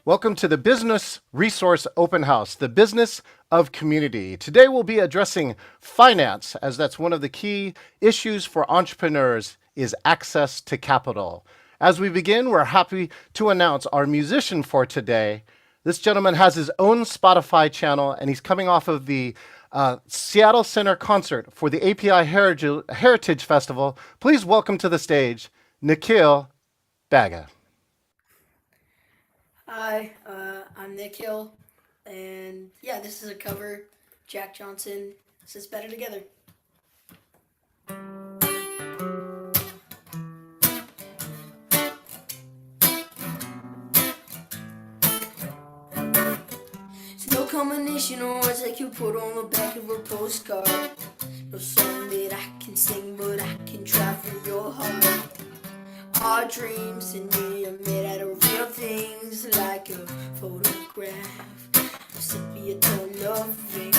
Welcome to the Business Resource Open House, the business of community. Today we'll be addressing finance, as that's one of the key issues for entrepreneurs is access to capital. As we begin, we're happy to announce our musician for today. This gentleman has his own Spotify channel, and he's coming off of the Seattle Center concert for the API Heritage Festival. Please welcome to the stage, Nikhil Baga. Hi, I'm Nikhil, and yeah, this is a cover. Jack Johnson. This is Better Together. It's no combination of words that you put on the back of a postcard. No song that I can sing, but I can try for your heart. Our dreams and me are made out of real things, like a photograph, a sepia tone loving.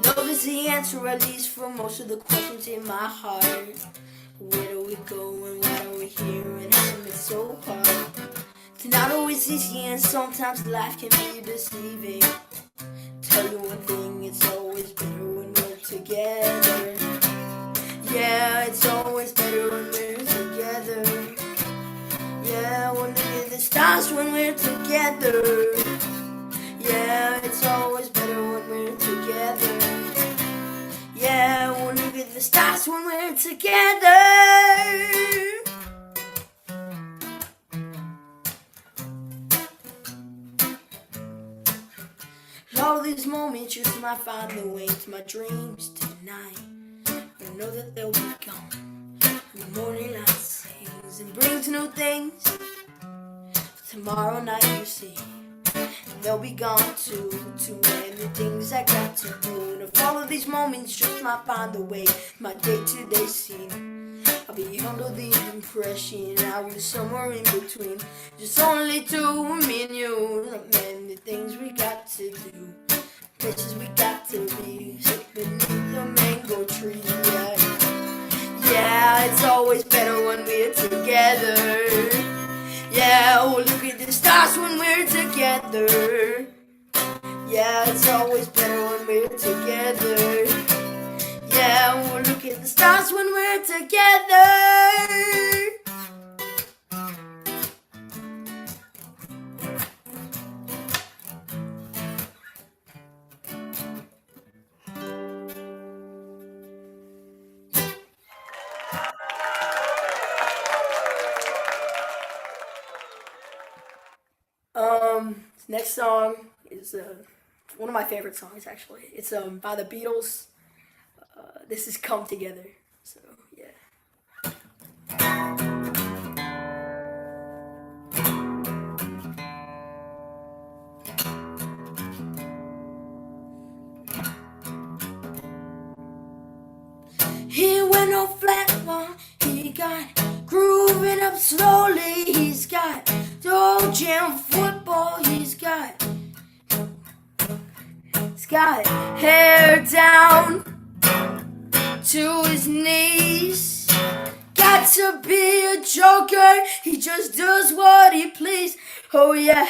Love is the answer, at least for most of the questions in my heart. Where do we go and why are we here, and how come it's so hard? It's not always easy, and sometimes life can be deceiving. Tell you one thing, it's always better when we're together. Yeah, it's always better when we're together. Yeah, we'll look at the stars when we're together. Yeah, it's always better when we're together. Yeah, we'll look at the stars when we're together. All these moments just might find their way to my dreams tonight. I know that they'll be gone. The morning light sings and brings new things. But tomorrow night, you see, they'll be gone too. Too many things I got to do. And if all of these moments just might find their way to my day-to-day scene, I'll be under the impression I was somewhere in between. Just only two, me and you. Not many things we got to do, places we got to be. Sit beneath the mango tree. Yeah, it's always better when we're together. Yeah, we'll look at the stars when we're together. Yeah, it's always better when we're together. Yeah, we'll look at the stars when we're together. Next song is one of my favorite songs, actually. It's by the Beatles. This is Come Together. So, yeah. He went on flat one, he got grooving up slowly. He's got Dog Jam football, he's got hair down to his knees. Got to be a joker, he just does what he please. Oh yeah.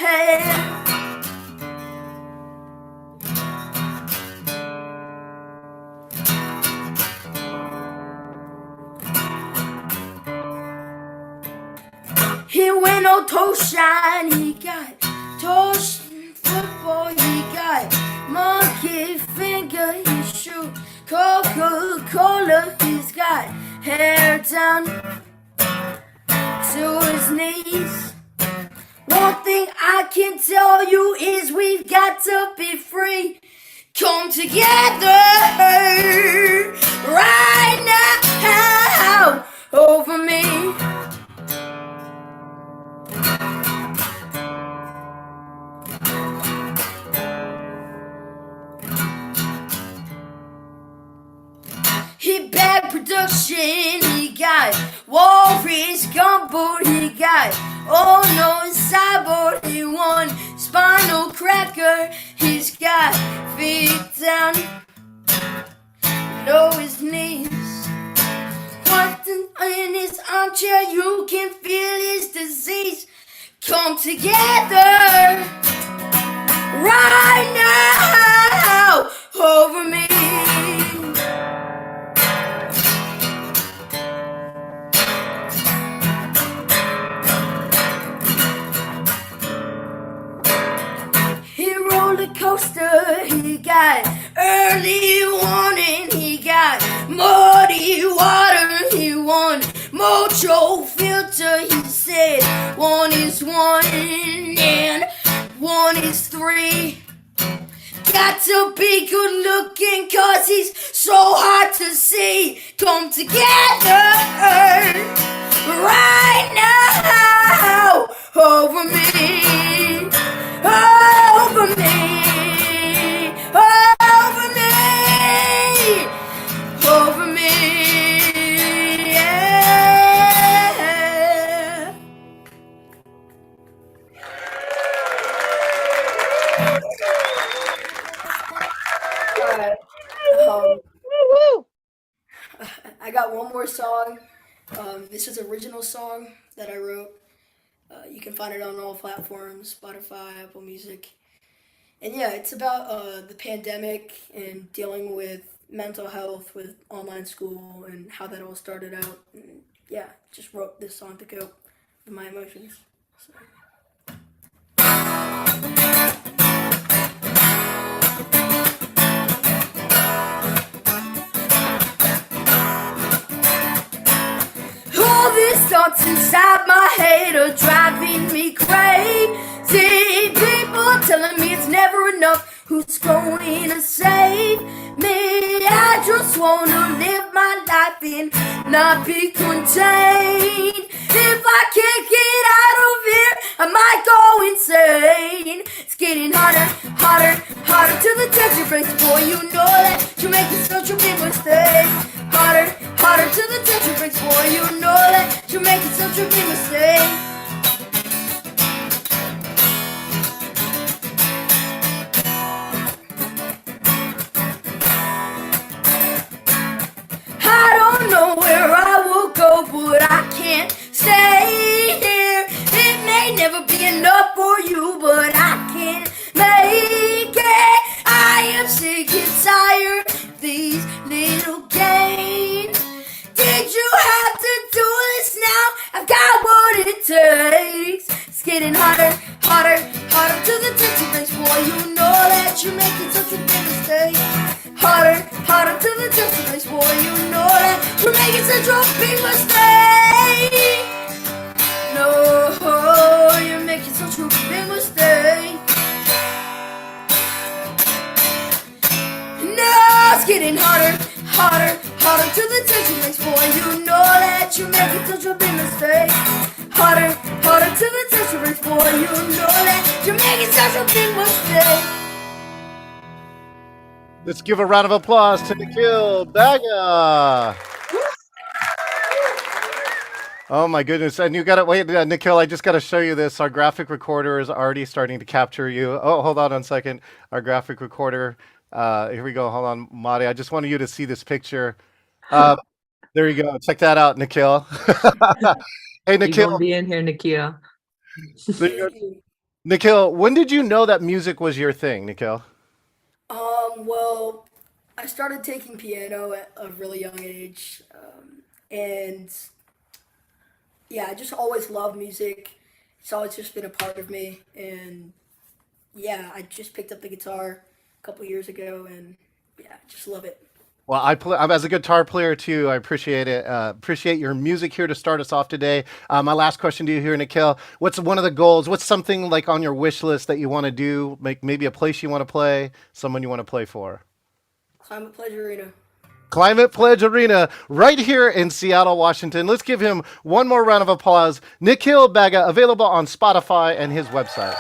He went on toe shine, he got toast football, he got monkey finger, he shoot Coca-Cola, he's got hair down to his knees. One thing I can tell you is we've got to be free. Come together right now over me. He bad production, he got Walrus gumbo, he got oh no cyborg, he won spinal cracker, he's got feet down below his knees. One thing in his arm. armchair, you can feel his disease. Come together right now over me. Roller coaster, he got early warning, he got muddy water, he won mojo filter, he said 1 is 1 and 1 is 3. Got to be good looking cause he's so hard to see. Come together right now over me. Over me, over me, over me, yeah. Alright, I got one more song. This is an original song that I wrote. You can find it on all platforms, Spotify, Apple Music. And yeah, it's about the pandemic and dealing with mental health with online school and how that all started out. And yeah, just wrote this song to cope with my emotions. So. All these thoughts inside my head are driving me crazy. People telling me it's never enough. Who's going to save me? I just wanna live my life and not be contained. If I can't get out of here, I might go insane. It's getting harder, harder, harder till the tension breaks. Boy, you know that you're making such a big mistake. Harder, harder till the tension breaks. Boy, you know that you're making such a big mistake. I don't know where I will go, but I can't stay here. It may never be enough for you, but I can't make it. I am sick and tired of these little games. Did you have to do this now? I've got what it takes. It's getting harder, harder, harder till the tension breaks. Boy, you know that you're making such a big mistake. Harder, harder till the tension breaks. Boy, you know that you're making such a big mistake. No, you're making such a big mistake. No, it's getting harder, harder, harder till the tension breaks. Boy, you know that you're making such a big mistake. Harder, harder till the tension breaks. Boy, you know that you're making such a big mistake. Let's give a round of applause to Nikhil Baga. Oh my goodness. And you got to wait, Nikhil, I just got to show you this. Our graphic recorder is already starting to capture you. Oh, hold on 1 second. Our graphic recorder. Here we go. Hold on, Madi. I just wanted you to see this picture. There you go. Check that out, Nikhil. Hey, You Nikhil. gonna be in here, Nikhil. Nikhil, when did you know that music was your thing, Nikhil? Well, I started taking piano at a really young age, and yeah, I just always loved music. It's always just been a part of me, and yeah, I just picked up the guitar a couple years ago, and yeah, I just love it. Well, I'm as a guitar player too. I appreciate it. Appreciate your music here to start us off today. My last question to you here, Nikhil. What's one of the goals? What's something like on your wish list that you want to do? Maybe a place you want to play, someone you want to play for. Climate Pledge Arena. Climate Pledge Arena right here in Seattle, Washington. Let's give him one more round of applause. Nikhil Baga, available on Spotify and his website.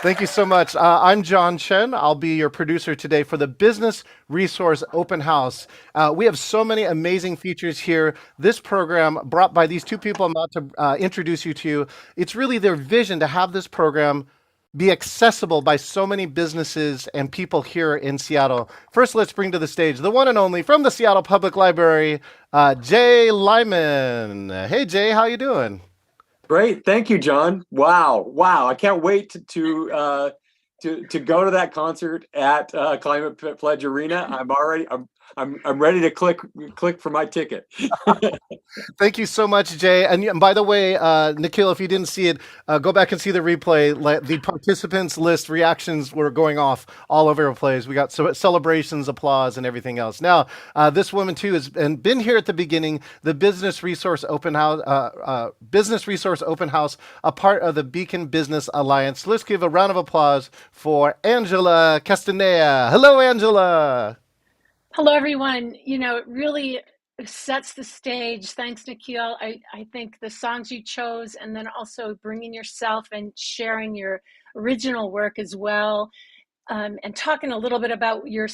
Thank you so much. I'm John Chen. I'll be your producer today for the Business Resource Open House. We have so many amazing features here. This program, brought by these two people I'm about to introduce you to, it's really their vision to have this program be accessible by so many businesses and people here in Seattle. First, let's bring to the stage the one and only from the Seattle Public Library, Jay Lyman. Hey, Jay, how you doing? Great, thank you, John. Wow! I can't wait to go to that concert at Climate Pledge Arena. I'm ready to click for my ticket. Thank you so much, Jay. And by the way, Nikhil, if you didn't see it, go back and see the replay. The participants list reactions were going off all over the place. We got celebrations, applause, and everything else. Now, this woman too has been here at the beginning. The Business Resource Open House, a part of the Beacon Business Alliance. Let's give a round of applause for Angela Castaneda. Hello, Angela. Hello, everyone. It really sets the stage. Thanks, Nikhil. I think the songs you chose, and then also bringing yourself and sharing your original work as well, and talking a little bit about your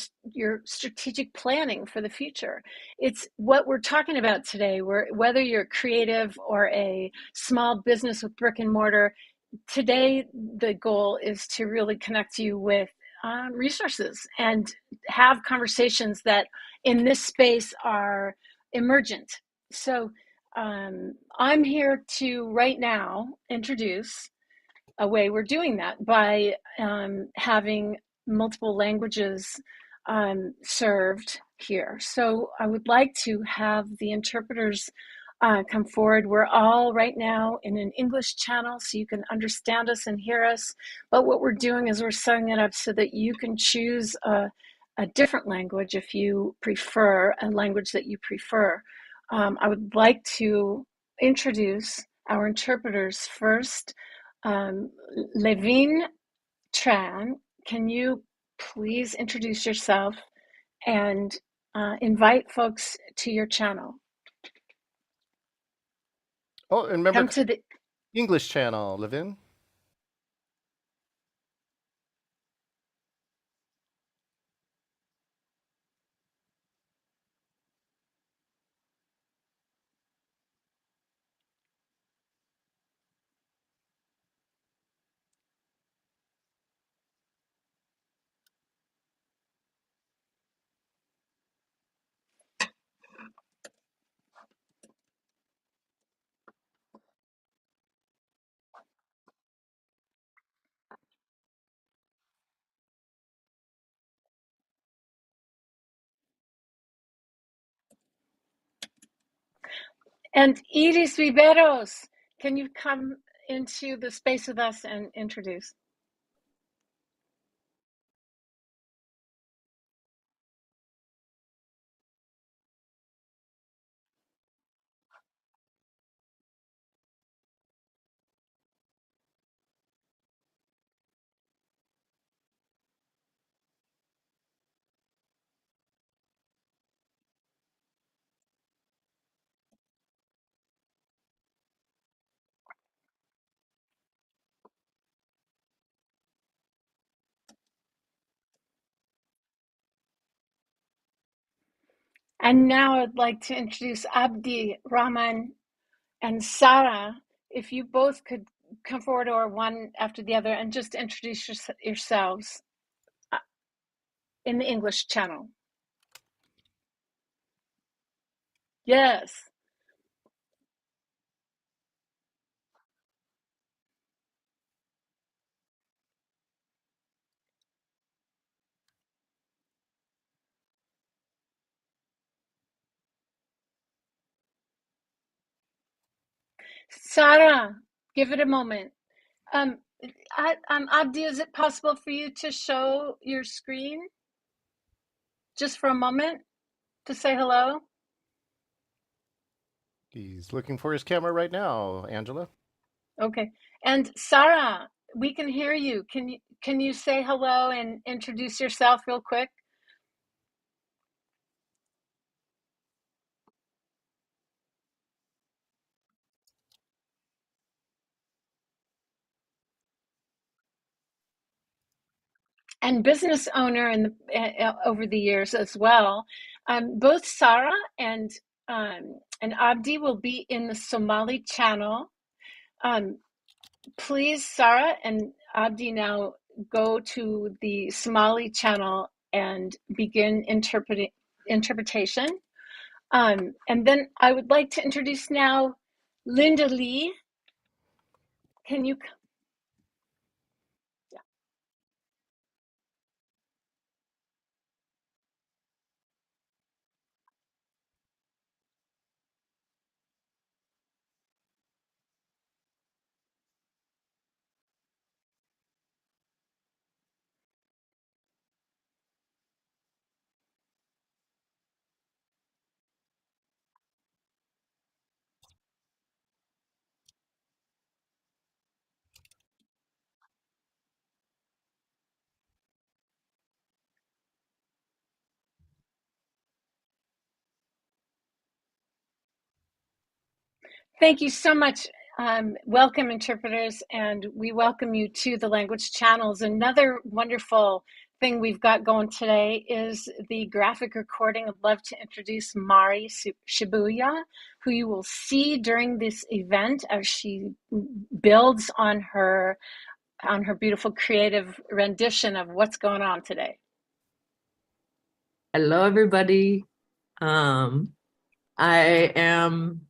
strategic planning for the future. It's what we're talking about today. Whether you're creative or a small business with brick and mortar, today the goal is to really connect you with resources and have conversations that in this space are emergent. So I'm here to right now introduce a way we're doing that by having multiple languages served here. So I would like to have the interpreters come forward. We're all right now in an English channel so you can understand us and hear us. But what we're doing is we're setting it up so that you can choose a different language if you prefer, a language that you prefer. I would like to introduce our interpreters first. Levine Tran, can you please introduce yourself and invite folks to your channel? Oh, and remember, Come to the English channel, Levin. and Iris Riveros. Can you come into the space with us and introduce? And now I'd like to introduce Abdi, Rahman, and Sarah. If you both could come forward or one after the other and just introduce yourselves uh, in the English channel. Yes. Sarah, give it a moment. Um, Abdi, is it possible for you to show your screen just for a moment to say hello? He's looking for his camera right now, Angela. Okay. And Sarah, we can hear you. Can you say hello and introduce yourself real quick? And business owner in over the years as well. Both Sarah and Abdi will be in the Somali channel. Please, Sarah and Abdi now go to the Somali channel and begin interpretation. And then I would like to introduce now Linda Lee. Can you? Yeah. Thank you so much. Welcome, interpreters, and we welcome you to the language channels. Another wonderful thing we've got going today is the graphic recording. I'd love to introduce Mari Shibuya, who you will see during this event as she builds on her beautiful creative rendition of what's going on today. Hello, everybody. I am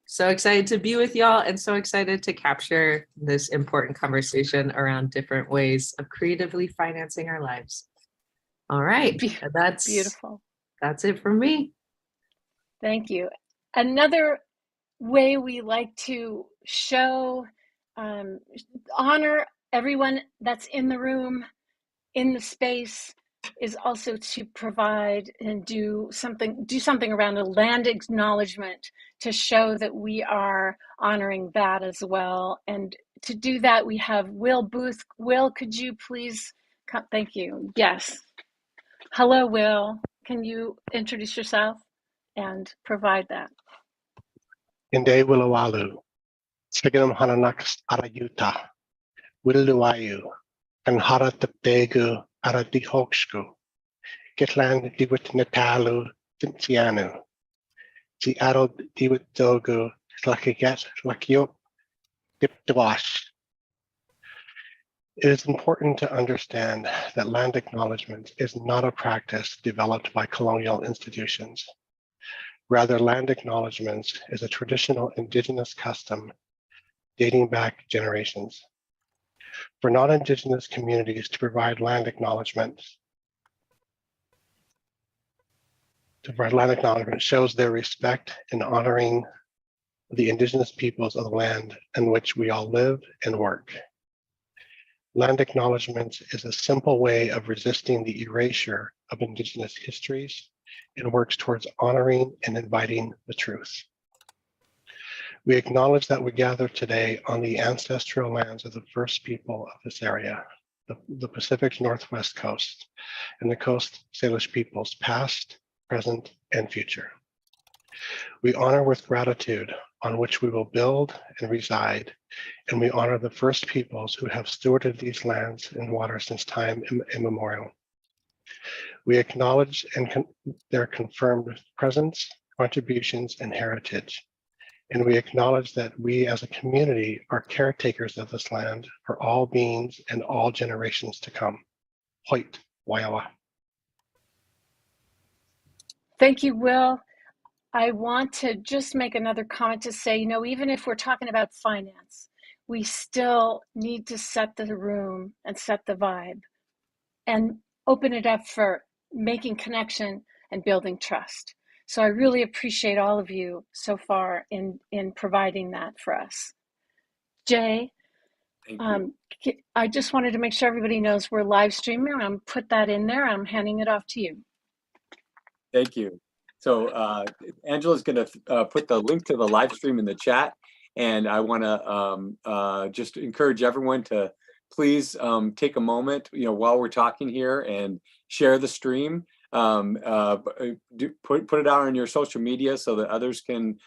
so excited to be with y'all and so excited to capture this important conversation around different ways of creatively financing our lives. All right, that's beautiful. That's it from me. Thank you. Another way we like to show, honor everyone that's in the room, in the space, is also to provide and do something around a land acknowledgement to show that we are honoring that as well. And to do that, we have Will Booth. Will, could you please come? Thank you. Yes. Hello, Will. Can you introduce yourself and provide that? Inde Wilawalu, Siganum Hananax Arayuta, Wiluayu, and Haratapegu Aradihoksku, Gitland Diwit Natalu, Vincianu, the Adult Diwit Dogu, Slakiget, Lakiop, Dipdawash. It is important to understand that land acknowledgement is not a practice developed by colonial institutions. Rather, land acknowledgements is a traditional indigenous custom dating back generations. For non-indigenous communities to provide land acknowledgement shows their respect in honoring the indigenous peoples of the land in which we all live and work. Land acknowledgement is a simple way of resisting the erasure of indigenous histories and works towards honoring and inviting the truth. We acknowledge that we gather today on the ancestral lands of the first people of this area, the Pacific Northwest coast, and the Coast Salish peoples past, present, and future. We honor with gratitude on which we will build and reside, and we honor the first peoples who have stewarded these lands and waters since time immemorial. We acknowledge their confirmed presence, contributions, and heritage. And we acknowledge that we as a community are caretakers of this land for all beings and all generations to come. Hoit, Waiawa. Thank you, Will. I want to just make another comment to say, even if we're talking about finance, we still need to set the room and set the vibe and open it up for making connection and building trust. So I really appreciate all of you so far in providing that for us. Jay, I just wanted to make sure everybody knows we're live streaming. I'm going to put that in there. I'm handing it off to you. Thank you. So Angela's going to put the link to the live stream in the chat. And I want to just encourage everyone to please take a moment, while we're talking here and share the stream. Put it out on your social media so that others can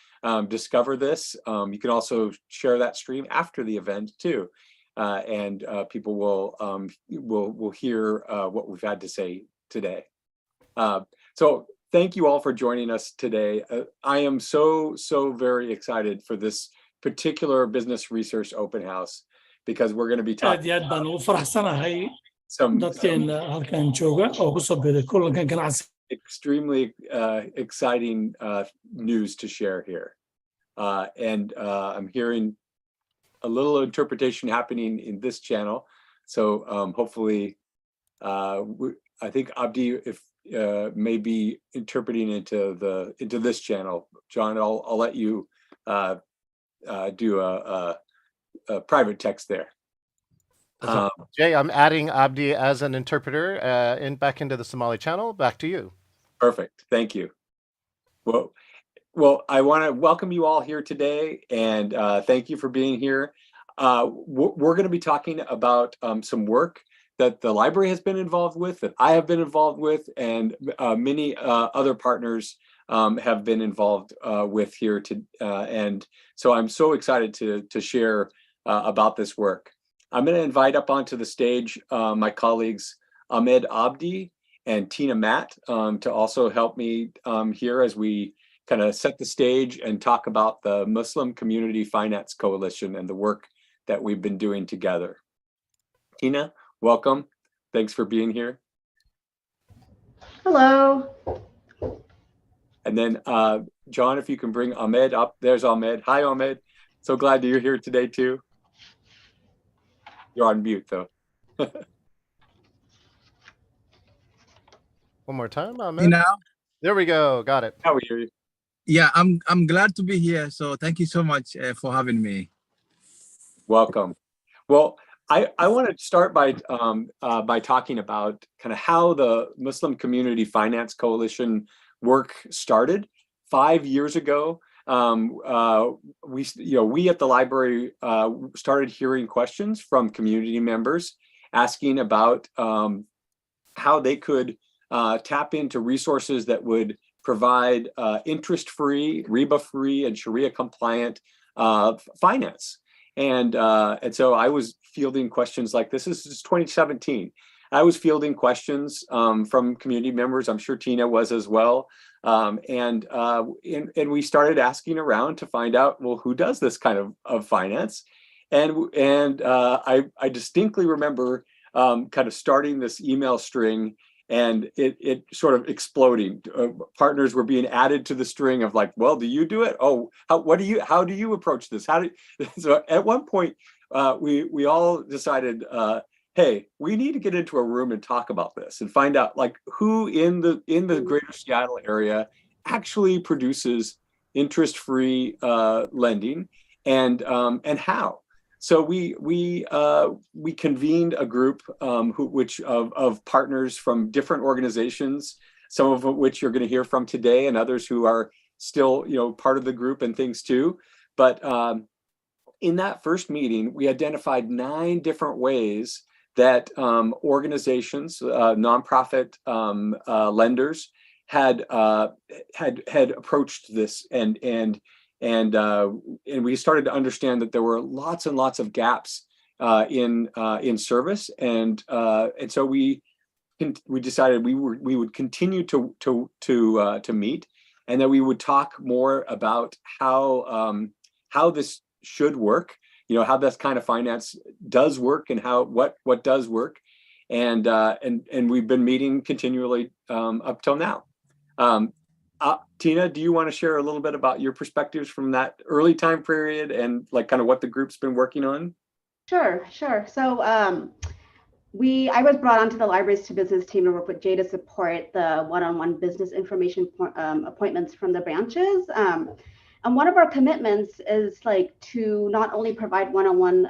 discover this. You can also share that stream after the event too. And people will hear what we've had to say today. So thank you all for joining us today. I am so very excited for this particular business research open house because we're going to be aad talking iyo aad baan ugu faraxsanahay some dadkeena halkan jooga oo ku soo biiray kulankan ganacsi. extremely exciting news to share here. And I'm hearing a little interpretation happening in this channel. So hopefully, I think Abdi may be interpreting into this channel. John, I'll let you do a private text there. Jay, I'm adding Abdi as an interpreter back into the Somali channel. Back to you. Perfect. Thank you. Well, I want to welcome you all here today, and thank you for being here. We're going to be talking about some work that the library has been involved with, that I have been involved with, and many other partners have been involved with here. And so I'm so excited to share about this work. I'm going to invite up onto the stage my colleagues Ahmed Abdi and Tina Matt to also help me here as we kind of set the stage and talk about the Muslim Community Finance Coalition and the work that we've been doing together. Tina, welcome. Thanks for being here. Hello. And then John, if you can bring Ahmed up. There's Ahmed. Hi, Ahmed. So glad that you're here today too. You're on mute though. One more time, Ahmed. Me now? There we go. Got it. Now we hear you. Yeah, I'm glad to be here. So thank you so much for having me. Welcome. Well, I want to start by talking about kind of how the Muslim Community Finance Coalition work started 5 years ago. We at the library started hearing questions from community members asking about how they could tap into resources that would provide interest-free, riba-free, and sharia-compliant finance. And so I was fielding questions like this. This is 2017. I was fielding questions from community members. I'm sure Tina was as well. And we started asking around to find out, well, who does this kind of finance? And I distinctly remember kind of starting this email string, and it sort of exploding. Partners were being added to the string of like, well, do you do it? Oh, how do you approach this? So at one point, we all decided, hey, we need to get into a room and talk about this and find out like who in the greater Seattle area actually produces interest-free lending and how. So we convened a group of partners from different organizations, some of which you're going to hear from today, and others who are still part of the group and things too. But in that first meeting, we identified 9 different ways that organizations, nonprofit lenders, had approached this, and we started to understand that there were lots and lots of gaps in service, and so we decided we would continue to meet, and that we would talk more about how this should work, how this kind of finance does work, and what does work, and we've been meeting continually up till now. Tina, do you want to share a little bit about your perspectives from that early time period and like kind of what the group's been working on? Sure. So I was brought onto the libraries to business team to work with Jay to support the one-on-one business information appointments from the branches. And one of our commitments is like to not only provide one-on-one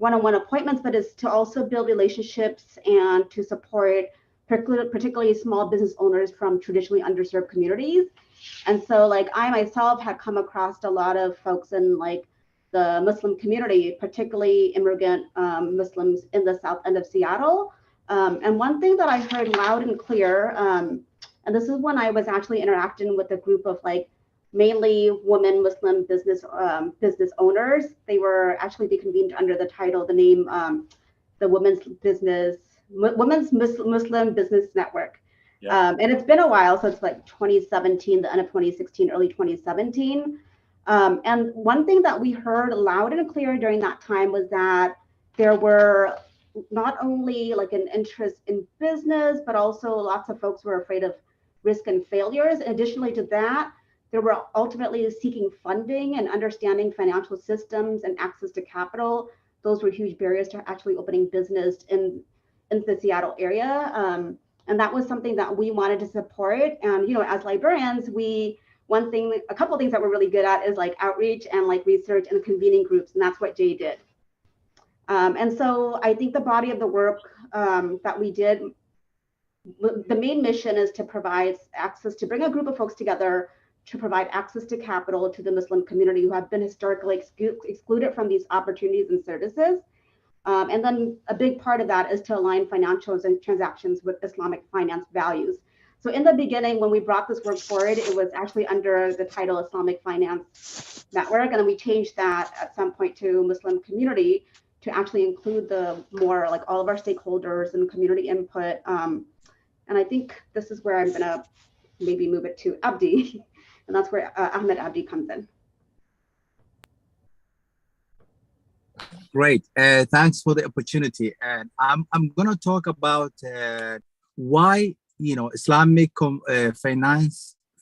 appointments, but is to also build relationships and to support particularly small business owners from traditionally underserved communities. And so like I myself had come across a lot of folks in like the Muslim community, particularly immigrant Muslims in the south end of Seattle. And one thing that I heard loud and clear, and this is when I was actually interacting with a group of like mainly women Muslim business owners. They were actually deconvened under the title, the name, the Women's Muslim Business Network. Yeah. And it's been a while, so it's like 2017, the end of 2016, early 2017. And one thing that we heard loud and clear during that time was that there were not only like an interest in business, but also lots of folks were afraid of risk and failures. Additionally to that, they were ultimately seeking funding and understanding financial systems and access to capital. Those were huge barriers to actually opening business in the Seattle area. And that was something that we wanted to support. And, as librarians, a couple of things that we're really good at is like outreach and like research and convening groups. And that's what Jay did. And so I think the body of the work that we did, the main mission is to provide access, to bring a group of folks together to provide access to capital to the Muslim community who have been historically excluded from these opportunities and services. And then a big part of that is to align financials and transactions with Islamic finance values. So in the beginning, when we brought this work forward, it was actually under the title Islamic Finance Network. And then we changed that at some point to Muslim community to actually include the more like all of our stakeholders and community input. And I think this is where I'm gonna maybe move it to Abdi. And that's where Ahmed Abdi comes in. Great. Thanks for the opportunity. And I'm going to talk about why Islamic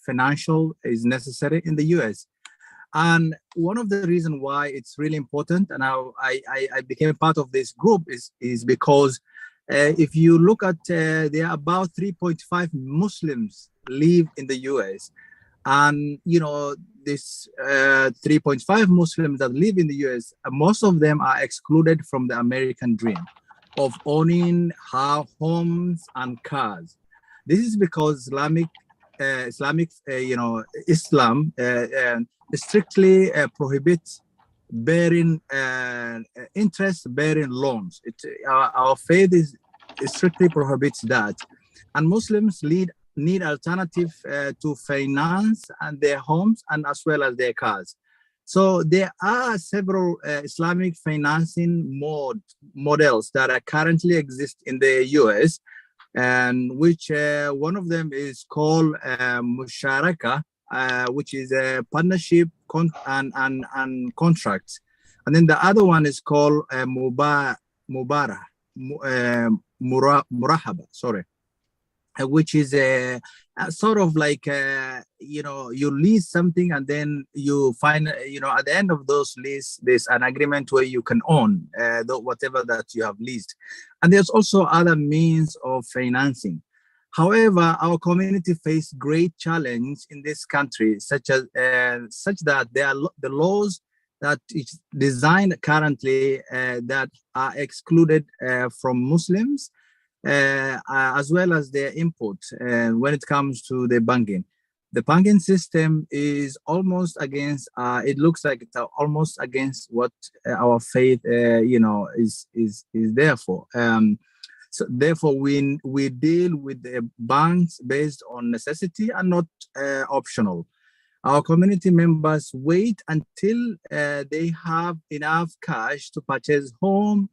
financial is necessary in the U.S. And one of the reasons why it's really important, and I became part of this group, is because if you look at there are about 3.5 Muslims live in the U.S. And this 3.5 Muslims that live in the US, most of them are excluded from the American dream of owning homes and cars. This is because Islam strictly prohibits bearing interest-bearing loans. Our faith strictly prohibits that, and Muslims need alternative to finance and their homes and as well as their cars. So there are several Islamic financing models that are currently exist in the US, and which one of them is called Musharaka, which is a partnership and contracts. And then the other one is called Murahaba, sorry. Which is a sort of like, you lease something and then you find, at the end of those lease, there's an agreement where you can own whatever that you have leased. And there's also other means of financing. However, our community face great challenge in this country, such that there are the laws that is designed currently that are excluded from Muslims, as well as their input when it comes to the banking. The banking system is almost against, it looks like it's almost against what our faith, is there for. So therefore, we deal with the banks based on necessity and not optional. Our community members wait until they have enough cash to purchase home,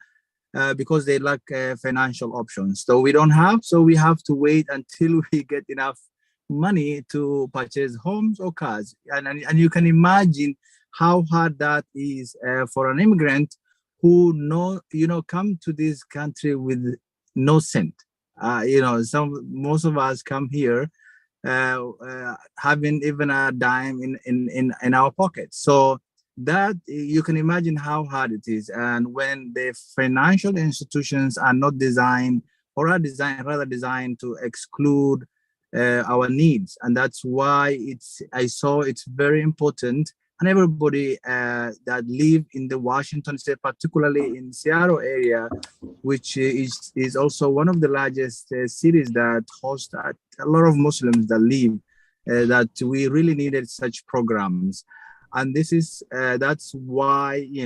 because they lack financial options. So we don't have, so we have to wait until we get enough money to purchase homes or cars. And you can imagine how hard that is for an immigrant who come to this country with no cent. Most of us come here having even a dime in our pockets. So that you can imagine how hard it is. And when the financial institutions are not designed, or are designed to exclude our needs. And that's why I saw it's very important. And everybody that live in the Washington state, particularly in Seattle area, which is also one of the largest cities that host a lot of Muslims that live, that we really needed such programs. And this is that's why we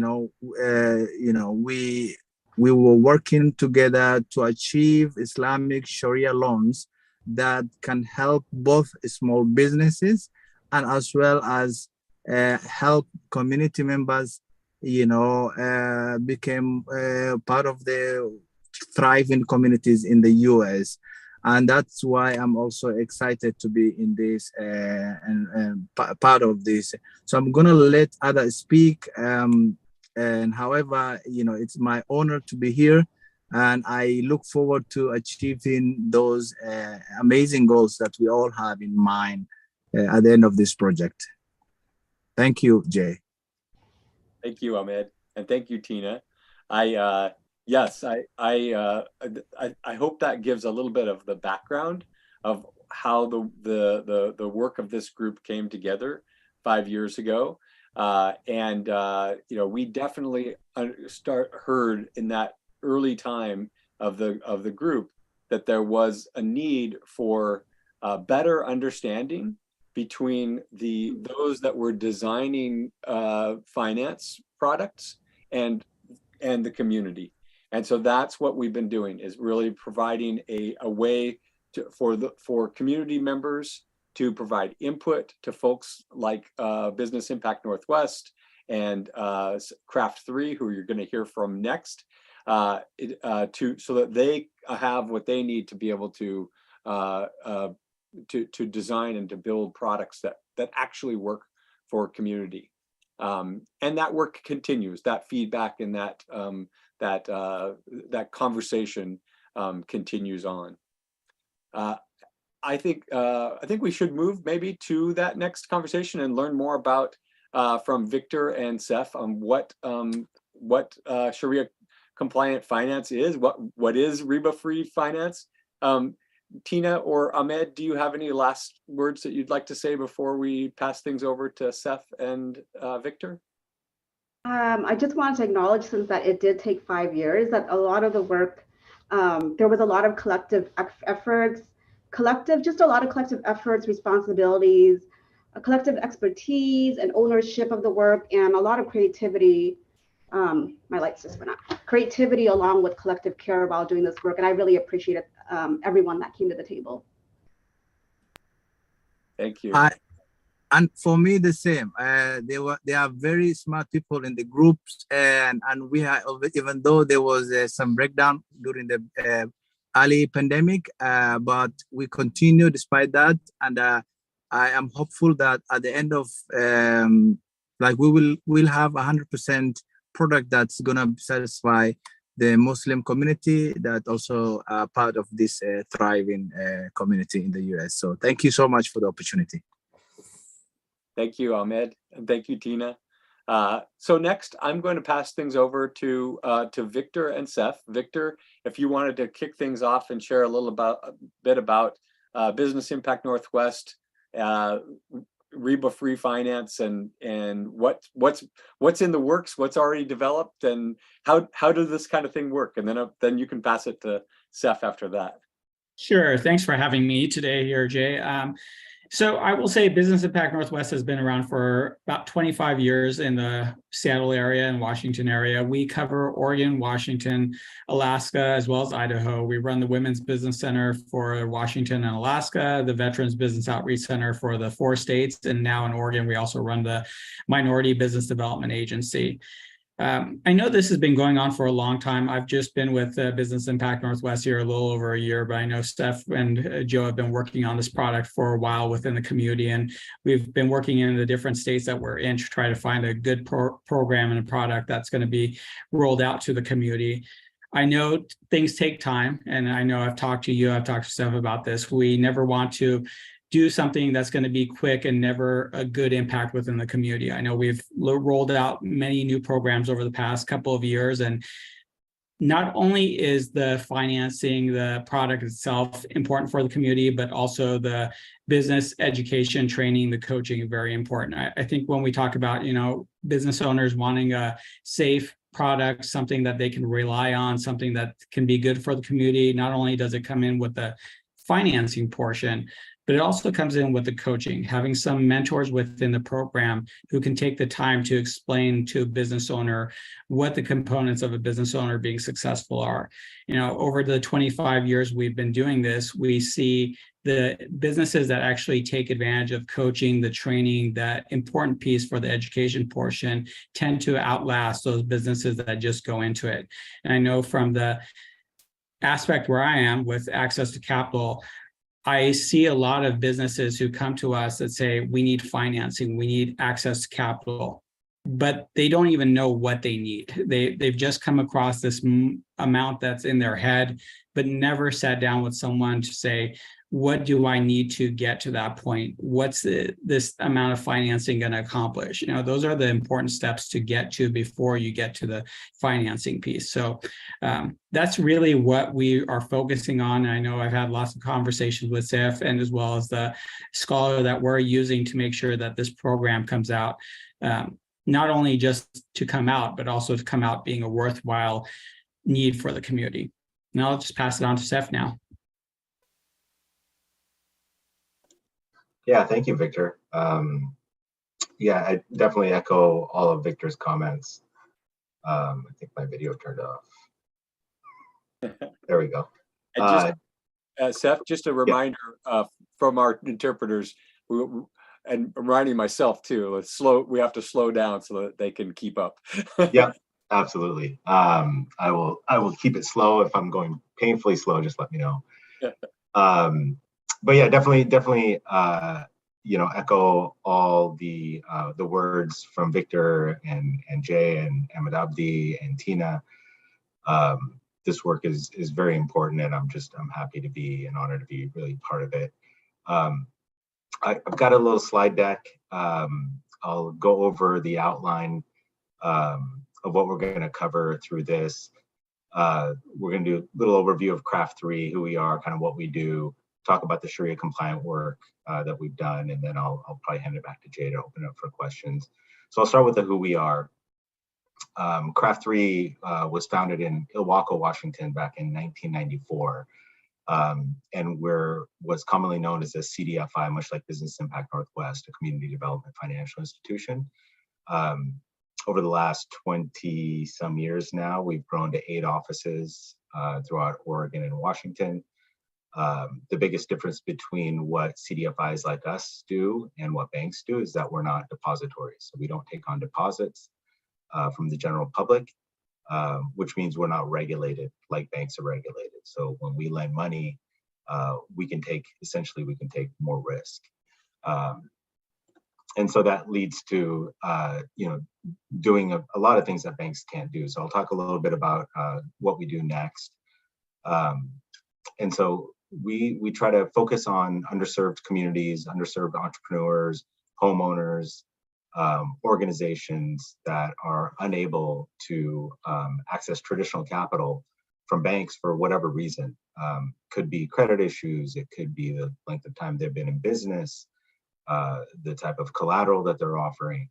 were working together to achieve Islamic Sharia loans that can help both small businesses and as well as help community members, become part of the thriving communities in the US. And that's why I'm also excited to be in this and part of this. So I'm gonna let others speak. And however, it's my honor to be here, and I look forward to achieving those amazing goals that we all have in mind at the end of this project. Thank you, Jay. Thank you, Ahmed, and thank you, Tina. Yes, I hope that gives a little bit of the background of how the work of this group came together 5 years ago, we definitely heard in that early time of the group that there was a need for better understanding between those that were designing finance products and the community. And so that's what we've been doing, is really providing a way for community members to provide input to folks like Business Impact Northwest and Craft 3, who you're going to hear from next, so that they have what they need to be able to design and to build products that actually work for community. And that work continues. That feedback and that conversation continues on. I think we should move maybe to that next conversation and learn more about from Victor and Seth on what sharia-compliant finance is. What is riba-free finance? Tina or Ahmed, do you have any last words that you'd like to say before we pass things over to Seth and Victor? I just wanted to acknowledge, since that it did take 5 years, that a lot of the work, there was a lot of collective efforts, responsibilities, a collective expertise and ownership of the work, and a lot of creativity. My lights just went out. Creativity along with collective care while doing this work. And I really appreciated everyone that came to the table. Thank you. And for me, the same. They are very smart people in the groups, and we are, even though there was some breakdown during the early pandemic, but we continue despite that. And I am hopeful that at the end of we'll have 100% product that's gonna satisfy the Muslim community that also are part of this thriving community in the US. So thank you so much for the opportunity. Thank you, Ahmed, and thank you, Tina. So next, I'm going to pass things over to Victor and Seth. Victor, if you wanted to kick things off and share a bit about Business Impact Northwest, riba-free finance, and what's in the works, what's already developed, and how does this kind of thing work? And then you can pass it to Seth after that. Sure. Thanks for having me today here, Jay. So I will say Business Impact Northwest has been around for about 25 years in the Seattle area and Washington area. We cover Oregon, Washington, Alaska, as well as Idaho. We run the Women's Business Center for Washington and Alaska, the Veterans Business Outreach Center for the 4 states, and now in Oregon, we also run the Minority Business Development Agency. I know this has been going on for a long time. I've just been with Business Impact Northwest here a little over a year, but I know Steph and Joe have been working on this product for a while within the community, and we've been working in the different states that we're in to try to find a good program and a product that's going to be rolled out to the community. I know things take time, and I know I've talked to you, I've talked to Steph about this. We never want to do something that's going to be quick and never a good impact within the community. I know we've rolled out many new programs over the past couple of years, and not only is the financing, the product itself important for the community, but also the business education, training, the coaching very important. I think when we talk about, business owners wanting a safe product, something that they can rely on, something that can be good for the community, not only does it come in with the financing portion, but it also comes in with the coaching, having some mentors within the program who can take the time to explain to a business owner what the components of a business owner being successful are. Over the 25 years we've been doing this, we see the businesses that actually take advantage of coaching, the training, that important piece for the education portion, tend to outlast those businesses that just go into it. And I know from the aspect where I am with access to capital, I see a lot of businesses who come to us that say, we need financing, we need access to capital, but they don't even know what they need. They've just come across this amount that's in their head, but never sat down with someone to say, what do I need to get to that point? What's this amount of financing going to accomplish? You know, those are the important steps to get to before you get to the financing piece. So that's really what we are focusing on. I know I've had lots of conversations with SIF and as well as the scholar that we're using to make sure that this program comes out, not only just to come out, but also to come out being a worthwhile need for the community. And I'll just pass it on to SIF now. Yeah, thank you, Victor. Yeah, I definitely echo all of Victor's comments. I think my video turned off. There we go. Seth, just a reminder from our interpreters, and reminding myself too, we have to slow down so that they can keep up. Yeah, absolutely. I will keep it slow. If I'm going painfully slow, just let me know. But yeah, definitely, echo all the words from Victor and Jay and Ahmed Abdi and Tina. This work is very important, and I'm happy to be and honored to be really part of it. I've got a little slide deck. I'll go over the outline of what we're going to cover through this. We're going to do a little overview of Craft 3, who we are, kind of what we do, talk about the sharia-compliant work that we've done, and then I'll probably hand it back to Jay to open up for questions. So I'll start with the who we are. Craft 3 was founded in Ilwaco, Washington back in 1994, and what's commonly known as a CDFI, much like Business Impact Northwest, a community development financial institution. Over the last 20 some years now, we've grown to 8 offices throughout Oregon and Washington. The biggest difference between what CDFIs like us do and what banks do is that we're not depositories. So we don't take on deposits from the general public, which means we're not regulated like banks are regulated. So when we lend money, we can take more risk. And so that leads to doing a lot of things that banks can't do. So I'll talk a little bit about what we do next. And so we try to focus on underserved communities, underserved entrepreneurs, homeowners, organizations that are unable to access traditional capital from banks for whatever reason. Could be credit issues, it could be the length of time they've been in business, the type of collateral that they're offering.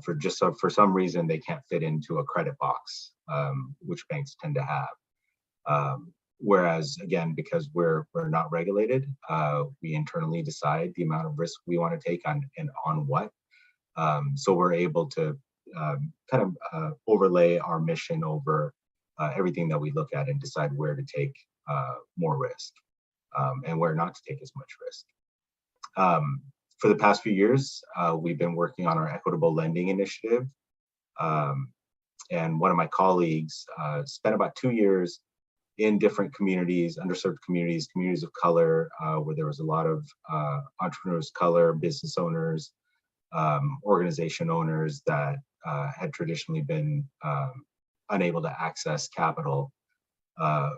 For some reason, they can't fit into a credit box, which banks tend to have. Whereas, again, because we're not regulated, we internally decide the amount of risk we want to take on what. So we're able to overlay our mission over everything that we look at and decide where to take more risk and where not to take as much risk. For the past few years, we've been working on our equitable lending initiative. And one of my colleagues spent about 2 years in different communities, underserved communities, communities of color, where there was a lot of entrepreneurs of color, business owners, organization owners that had traditionally been unable to access capital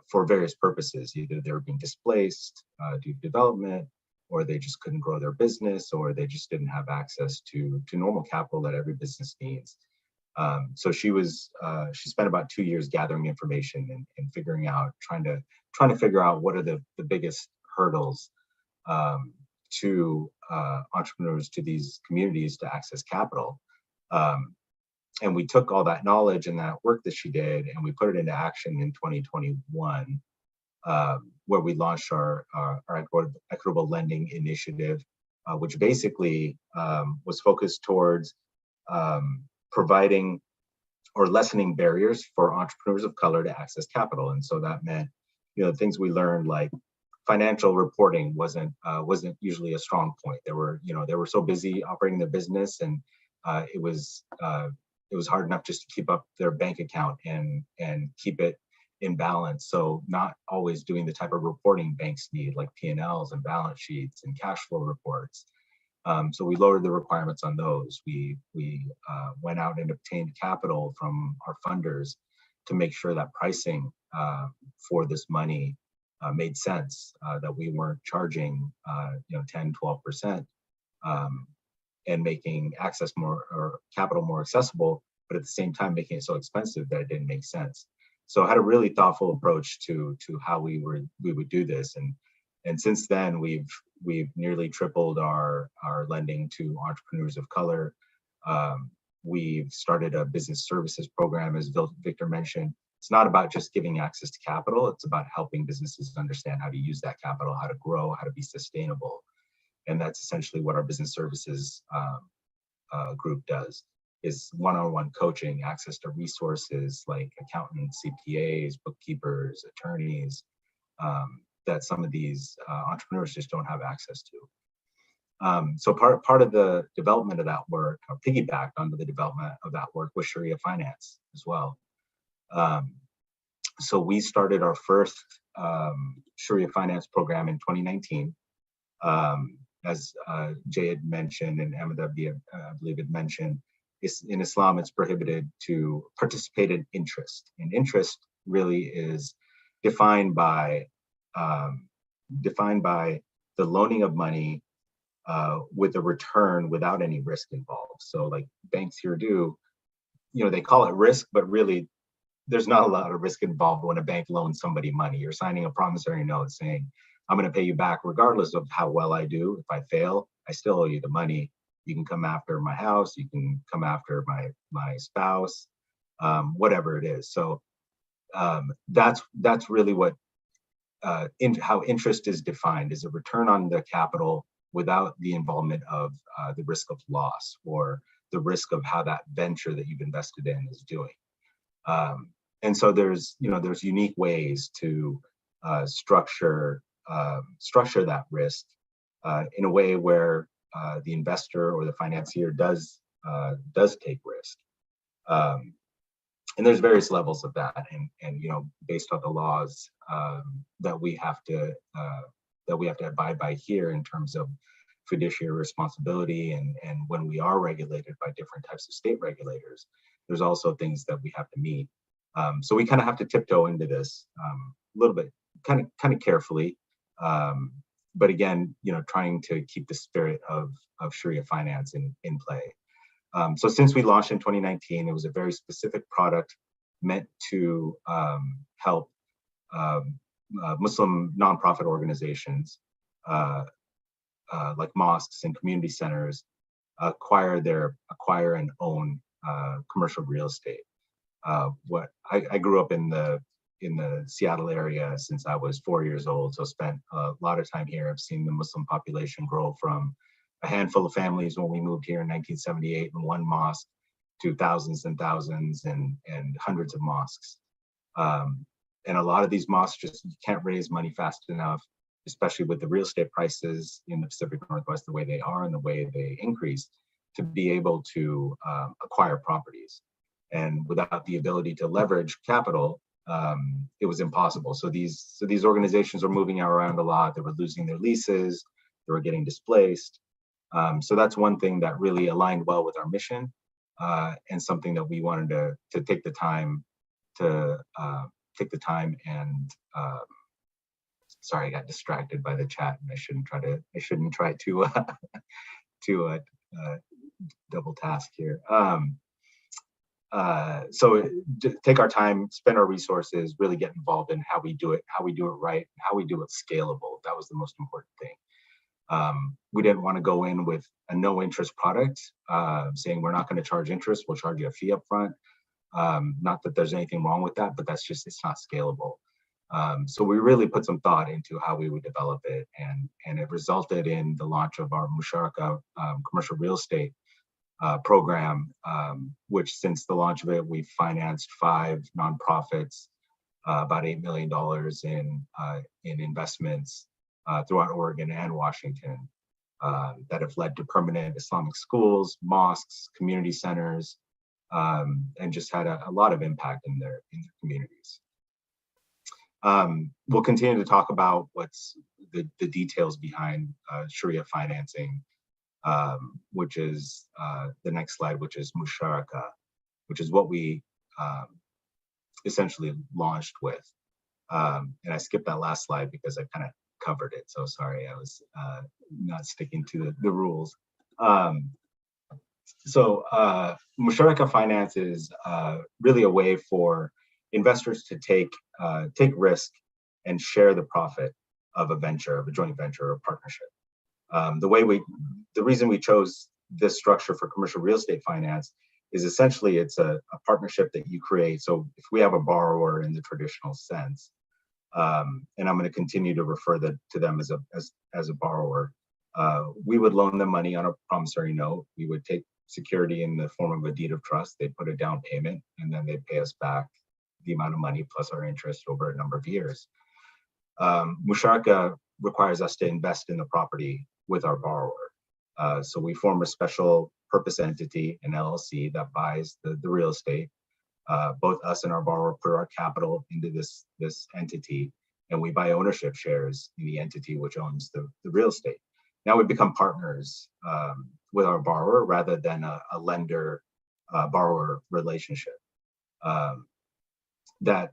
for various purposes. Either they were being displaced due to development, or they just couldn't grow their business, or they just didn't have access to normal capital that every business needs. So she spent about 2 years gathering information and figuring out, trying to figure out what are the biggest hurdles to entrepreneurs, to these communities, to access capital. And we took all that knowledge and that work that she did, and we put it into action in 2021, where we launched our equitable lending initiative, which basically was focused towards providing or lessening barriers for entrepreneurs of color to access capital. And so that meant, things we learned, like financial reporting wasn't usually a strong point. They were so busy operating their business, and it was hard enough just to keep up their bank account and keep it imbalance. So not always doing the type of reporting banks need, like P&Ls and balance sheets and cash flow reports. So we lowered the requirements on those. We went out and obtained capital from our funders to make sure that pricing for this money made sense, that we weren't charging 10, 12%, and making access more or capital more accessible, but at the same time making it so expensive that it didn't make sense. So I had a really thoughtful approach to how we would do this, and since then we've nearly tripled our lending to entrepreneurs of color. We've started a business services program, as Victor mentioned. It's not about just giving access to capital. It's about helping businesses understand how to use that capital, how to grow, how to be sustainable. And that's essentially what our business services group does, is one-on-one coaching, access to resources like accountants, CPAs, bookkeepers, attorneys, that some of these entrepreneurs just don't have access to. So part of the development of that work, or piggybacked onto the development of that work, was Sharia finance as well. So we started our first Sharia finance program in 2019. As Jay had mentioned, and Ahmed Abdi, I believe, had mentioned, in Islam, it's prohibited to participate in interest. And interest really is defined by the loaning of money with a return without any risk involved. So like banks here do, they call it risk, but really there's not a lot of risk involved when a bank loans somebody money. You're signing a promissory note saying, I'm going to pay you back regardless of how well I do. If I fail, I still owe you the money. You can come after my house. You can come after my spouse, whatever it is. So that's really what how interest is defined, is a return on the capital without the involvement of the risk of loss or the risk of how that venture that you've invested in is doing. And so there's unique ways to structure that risk in a way where the investor or the financier does take risk. And there's various levels of that, and based on the laws that we have to abide by here in terms of fiduciary responsibility, and when we are regulated by different types of state regulators, there's also things that we have to meet. So we kind of have to tiptoe into this a little bit, kind of carefully, but again, trying to keep the spirit of Sharia finance in play. So since we launched in 2019, it was a very specific product meant to help Muslim nonprofit organizations like mosques and community centers acquire and own commercial real estate. What I grew up in the Seattle area since I was 4 years old, so spent a lot of time here. I've seen the Muslim population grow from a handful of families when we moved here in 1978 and one mosque to thousands and thousands and hundreds of mosques. And a lot of these mosques just can't raise money fast enough, especially with the real estate prices in the Pacific Northwest the way they are and the way they increase, to be able to acquire properties. And without the ability to leverage capital, it was impossible. So these organizations were moving around a lot. They were losing their leases. They were getting displaced. So that's one thing that really aligned well with our mission, and something that we wanted to take the time and sorry, I got distracted by the chat, and I shouldn't try to double task here. So take our time, spend our resources, really get involved in how we do it right, and how we do it scalable. That was the most important thing. We didn't want to go in with a no interest product, saying we're not going to charge interest, we'll charge you a fee up front. Not that there's anything wrong with that, but it's not scalable. So we really put some thought into how we would develop it, and it resulted in the launch of our Musharaka commercial real estate program, which since the launch of it, we've financed 5 nonprofits, about $8 million in investments throughout Oregon and Washington, that have led to permanent Islamic schools, mosques, community centers, and just had a lot of impact in their communities. We'll continue to talk about what's the details behind Sharia financing, which is the next slide, which is musharaka, which is what we essentially launched with. And I skipped that last slide because I kind of covered it. So sorry, I was not sticking to the rules. Musharaka finance is really a way for investors to take risk and share the profit of a venture, of a joint venture or partnership. The reason we chose this structure for commercial real estate finance is essentially it's a partnership that you create. So if we have a borrower in the traditional sense, and I'm going to continue to refer to them as a borrower, we would loan them money on a promissory note. We would take security in the form of a deed of trust. They'd put a down payment, and then they'd pay us back the amount of money plus our interest over a number of years. Musharaka requires us to invest in the property with our borrower. So we form a special purpose entity, an LLC, that buys the real estate. Both us and our borrower put our capital into this entity, and we buy ownership shares in the entity which owns the real estate. Now we become partners with our borrower rather than a lender-borrower relationship. That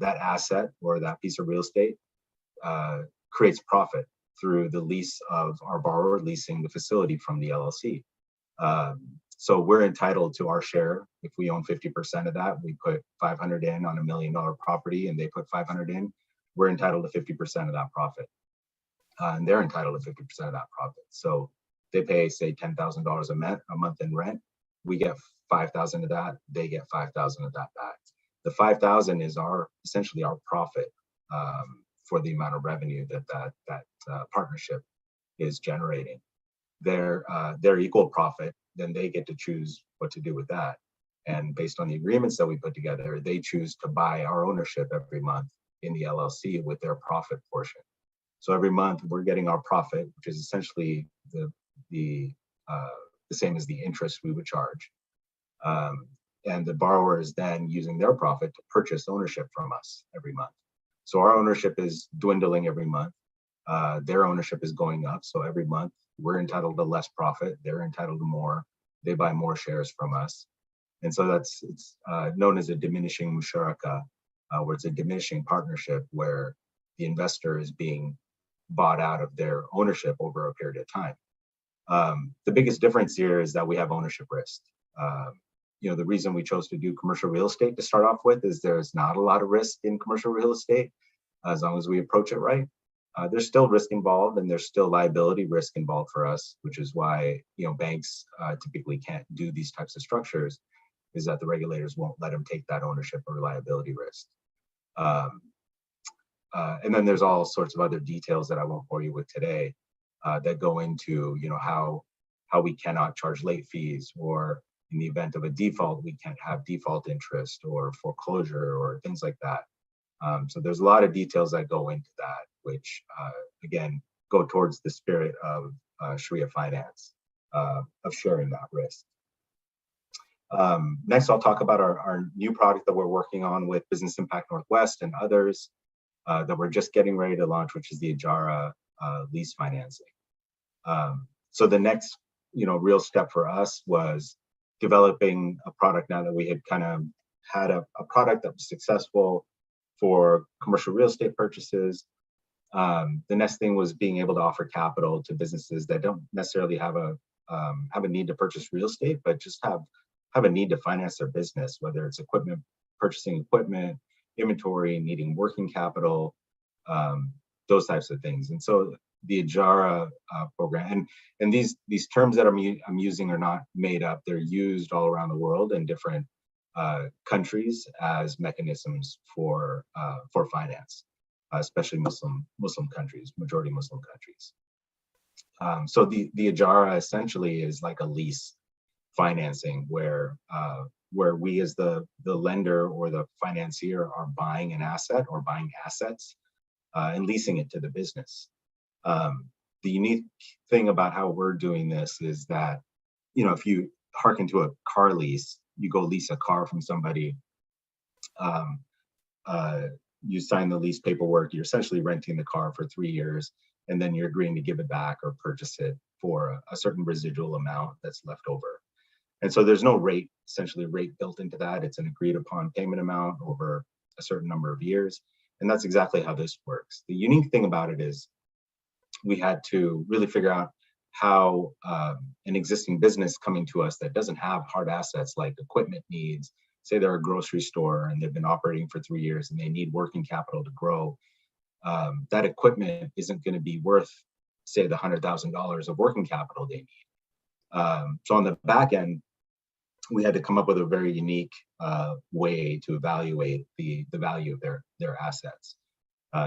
asset or that piece of real estate creates profit through the lease of our borrower leasing the facility from the LLC. So we're entitled to our share. If we own 50% of that, we put 500 in on $1 million property and they put 500 in, we're entitled to 50% of that profit. And they're entitled to 50% of that profit. So they pay, say, $10,000 a month in rent. We get 5,000 of that. They get 5,000 of that back. The 5,000 is essentially our profit for the amount of revenue that partnership is generating. Their equal profit, then they get to choose what to do with that. And based on the agreements that we put together, they choose to buy our ownership every month in the LLC with their profit portion. So every month we're getting our profit, which is essentially the same as the interest we would charge. And the borrower is then using their profit to purchase ownership from us every month. So our ownership is dwindling every month. Their ownership is going up. So every month we're entitled to less profit. They're entitled to more. They buy more shares from us. And so it's known as a diminishing musharaka, where it's a diminishing partnership where the investor is being bought out of their ownership over a period of time. The biggest difference here is that we have ownership risk. The reason we chose to do commercial real estate to start off with is there's not a lot of risk in commercial real estate as long as we approach it right. There's still risk involved and there's still liability risk involved for us, which is why banks typically can't do these types of structures, is that the regulators won't let them take that ownership or liability risk. And then there's all sorts of other details that I won't bore you with today that go into how we cannot charge late fees, or in the event of a default, we can't have default interest or foreclosure or things like that. So there's a lot of details that go into that, which again, go towards the spirit of Sharia finance, of sharing that risk. Next, I'll talk about our new product that we're working on with Business Impact Northwest and others that we're just getting ready to launch, which is the Ijara lease financing. So the next real step for us was developing a product now that we had kind of had a product that was successful for commercial real estate purchases. The next thing was being able to offer capital to businesses that don't necessarily have a need to purchase real estate, but just have a need to finance their business, whether it's purchasing equipment, inventory, needing working capital, those types of things. And so the Ijara program, and these terms that I'm using are not made up. They're used all around the world in different countries as mechanisms for finance, especially Muslim countries, majority Muslim countries. So the Ijara essentially is like a lease financing where we as the lender or the financier are buying an asset or buying assets and leasing it to the business. The unique thing about how we're doing this is that, if you hearken to a car lease, you go lease a car from somebody, you sign the lease paperwork, you're essentially renting the car for 3 years, and then you're agreeing to give it back or purchase it for a certain residual amount that's left over. And so there's no rate, essentially rate built into that. It's an agreed upon payment amount over a certain number of years. And that's exactly how this works. The unique thing about it is we had to really figure out how an existing business coming to us that doesn't have hard assets like equipment needs, say they're a grocery store and they've been operating for 3 years and they need working capital to grow, that equipment isn't going to be worth, say, the $100,000 of working capital they need. So on the back end, we had to come up with a very unique way to evaluate the value of their assets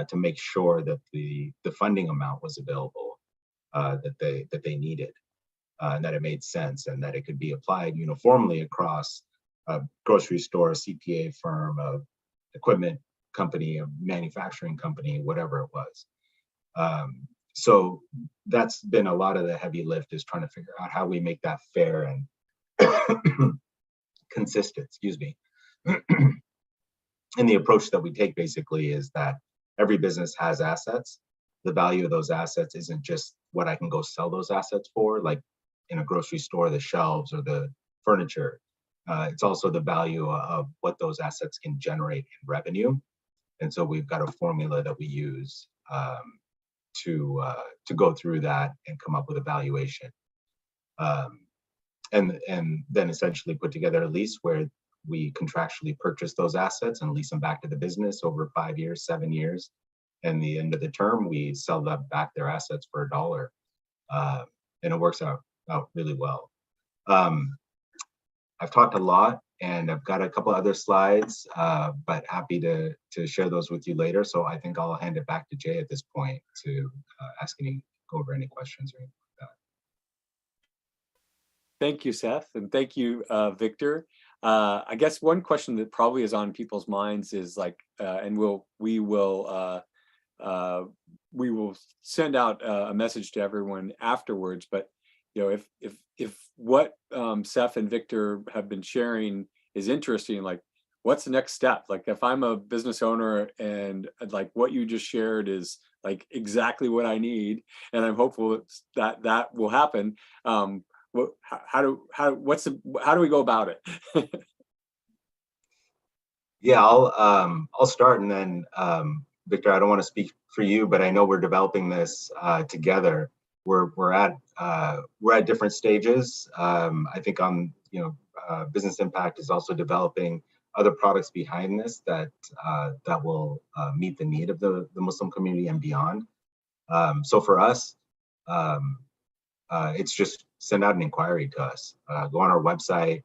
to make sure that the funding amount was available that they needed, and that it made sense, and that it could be applied uniformly across a grocery store, a CPA firm, a equipment company, a manufacturing company, whatever it was. So that's been a lot of the heavy lift, is trying to figure out how we make that fair and consistent, excuse me. And the approach that we take basically is that every business has assets. The value of those assets isn't just what I can go sell those assets for, like in a grocery store, the shelves or the furniture. It's also the value of what those assets can generate in revenue. And so we've got a formula that we use to go through that and come up with a valuation. And then essentially put together a lease where we contractually purchase those assets and lease them back to the business over 5 years, 7 years. And the end of the term, we sell them back their assets for $1. And it works out really well. I've talked a lot, and I've got a couple other slides, but happy to share those with you later. So I think I'll hand it back to Jay at this point to go over any questions or anything like that. Thank you, Seth, and thank you, Victor. I guess one question that probably is on people's minds is like, and we will send out a message to everyone afterwards. But if what Seth and Victor have been sharing is interesting, like, what's the next step? Like, if I'm a business owner and like what you just shared is like exactly what I need, and I'm hopeful that will happen. How do we go about it? Yeah, I'll start, and then Victor, I don't want to speak for you, but I know we're developing this together. We're at different stages. I think Business Impact is also developing other products behind this that will meet the need of the Muslim community and beyond. So for us, it's just send out an inquiry to us. Go on our website,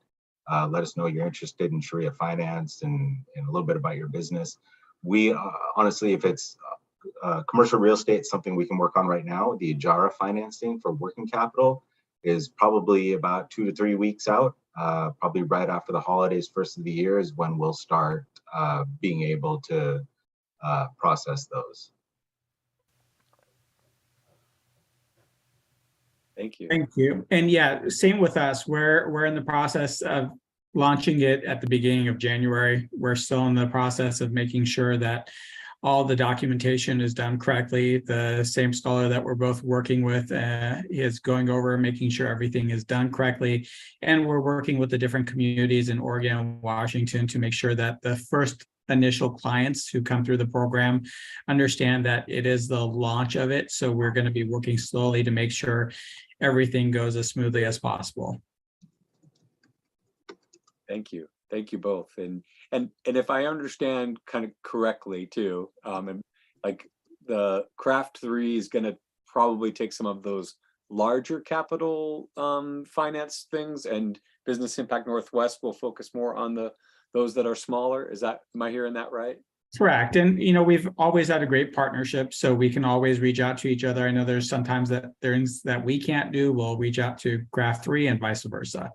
let us know you're interested in Sharia finance and a little bit about your business. We honestly, if it's commercial real estate, something we can work on right now. The Ijara financing for working capital is probably about 2 to 3 weeks out. Probably right after the holidays, first of the year is when we'll start being able to process those. Thank you. Thank you. And yeah, same with us. We're in the process of launching it at the beginning of January. We're still in the process of making sure that all the documentation is done correctly. The same scholar that we're both working with is going over making sure everything is done correctly. And we're working with the different communities in Oregon and Washington to make sure that the first initial clients who come through the program understand that it is the launch of it. So we're going to be working slowly to make sure everything goes as smoothly as possible. Thank you. Thank you both. And if I understand kind of correctly too, and like the Craft 3 is going to probably take some of those larger capital finance things, and Business Impact Northwest will focus more on those that are smaller. Am I hearing that right? Correct. And, we've always had a great partnership, so we can always reach out to each other. I know there's sometimes that things that we can't do, we'll reach out to Craft 3 and vice versa.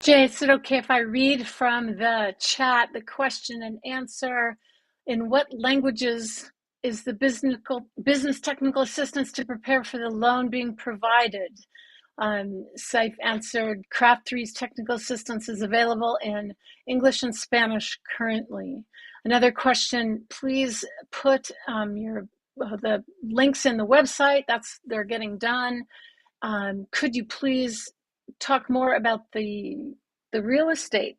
Jay, is it okay if I read from the chat the question and answer? In what languages is the business technical assistance to prepare for the loan being provided? Saif answered, Craft 3's technical assistance is available in English and Spanish currently. Another question, please put the links in the website. They're getting done. Could you please talk more about the real estate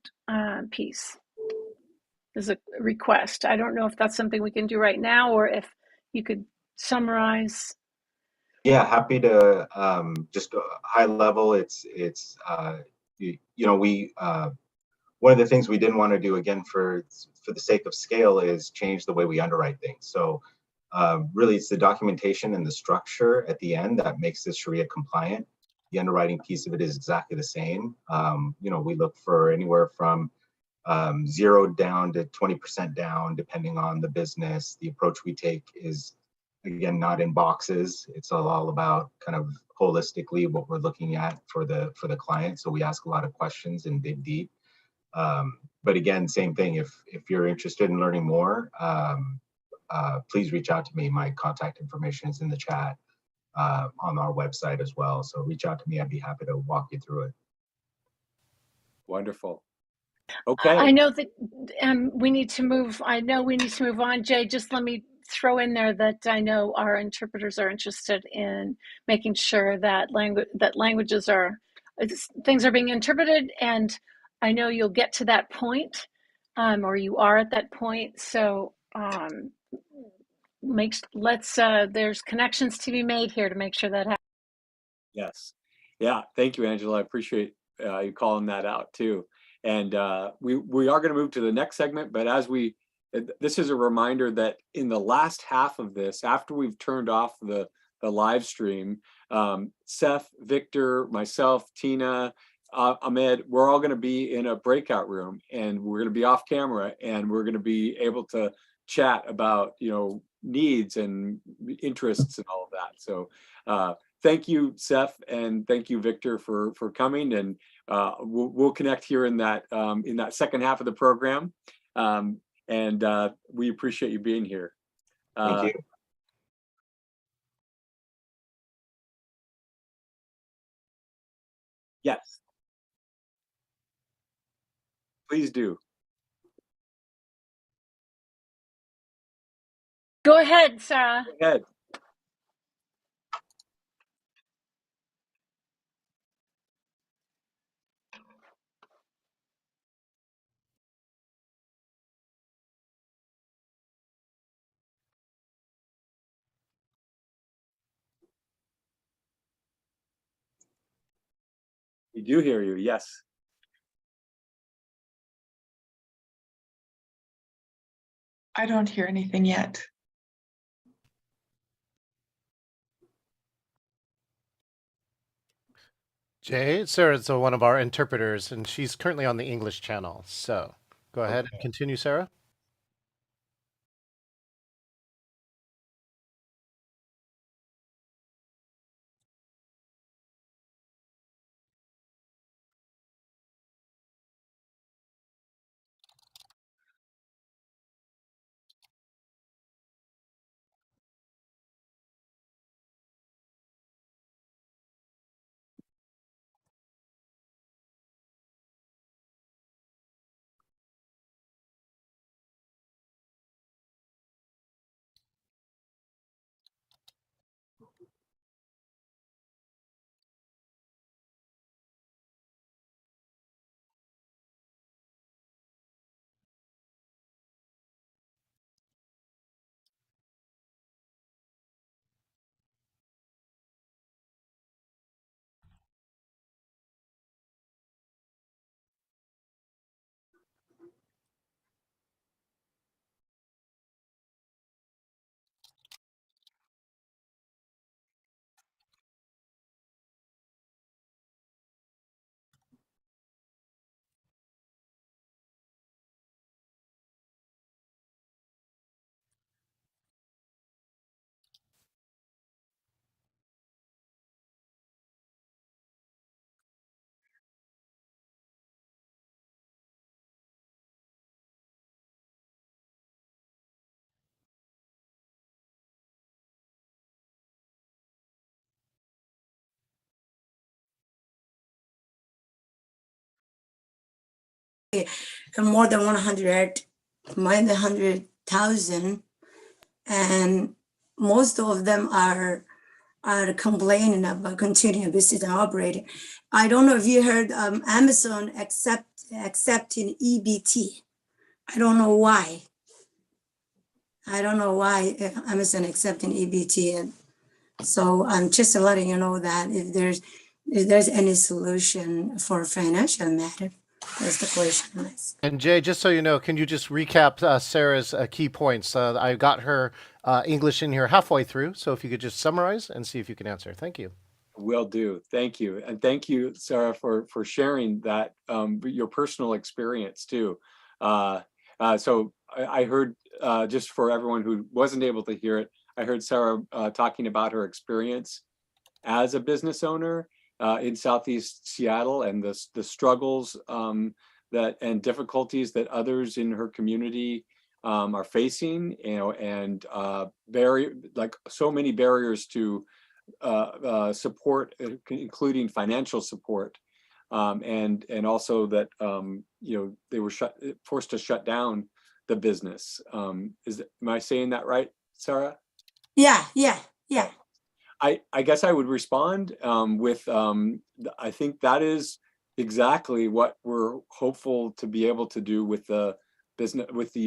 piece? Is a request. I don't know if that's something we can do right now, or if you could summarize. Yeah, happy to. Just high level. It's you know, we one of the things we didn't want to do, again, for the sake of scale, is change the way we underwrite things. So really, it's the documentation and the structure at the end that makes this Sharia compliant. The underwriting piece of it is exactly the same. You know, we look for anywhere from 0 down to 20% down, depending on the business. The approach we take is, again, not in boxes. It's all about kind of holistically what we're looking at for the client. So we ask a lot of questions and dig deep. But again, same thing. If you're interested in learning more, please reach out to me. My contact information is in the chat on our website as well. So reach out to me. I'd be happy to walk you through it. Wonderful. Okay. I know that we need to move. I know we need to move on. Jay, just let me throw in there that I know our interpreters are interested in making sure that languages are, things are being interpreted, and I know you'll get to that point, or you are at that point. So there's connections to be made here to make sure that happens. Yes. Yeah. Thank you, Angela. I appreciate you calling that out too. And we are going to move to the next segment, but this is a reminder that in the last half of this, after we've turned off the live stream, Seth, Victor, myself, Tina, Ahmed, we're all going to be in a breakout room, and we're going to be off camera, and we're going to be able to chat about, you know, needs and interests and all of that. So thank you, Seth, and thank you, Victor, for coming. And we'll connect here in that second half of the program. And we appreciate you being here. Thank you. Yes. Please do. Go ahead, Sarah. Go ahead. We do hear you. Yes. I don't hear anything yet. Jay, Sarah's one of our interpreters, and she's currently on the English channel. So go ahead and continue, Sarah. more than 100,000, and most of them are complaining about continuing business and operating. I don't know if you heard Amazon accepting EBT. I don't know why. Amazon accepting EBT, and so I'm just letting you know that if there's any solution for financial matter, that's the question. And Jay, just so you know, can you just recap Sarah's key points? I got her English in here halfway through, so if you could just summarize and see if you can answer. Thank you. Will do. Thank you. And thank you, Sarah, for sharing that, your personal experience too. So I heard, just for everyone who wasn't able to hear it, I heard Sarah talking about her experience as a business owner in Southeast Seattle, and the struggles and difficulties that others in her community are facing, and like so many barriers to support, including financial support, and also that they were forced to shut down the business. Am I saying that right, Sarah? Yeah. I guess I would respond with I think that is exactly what we're hopeful to be able to do with the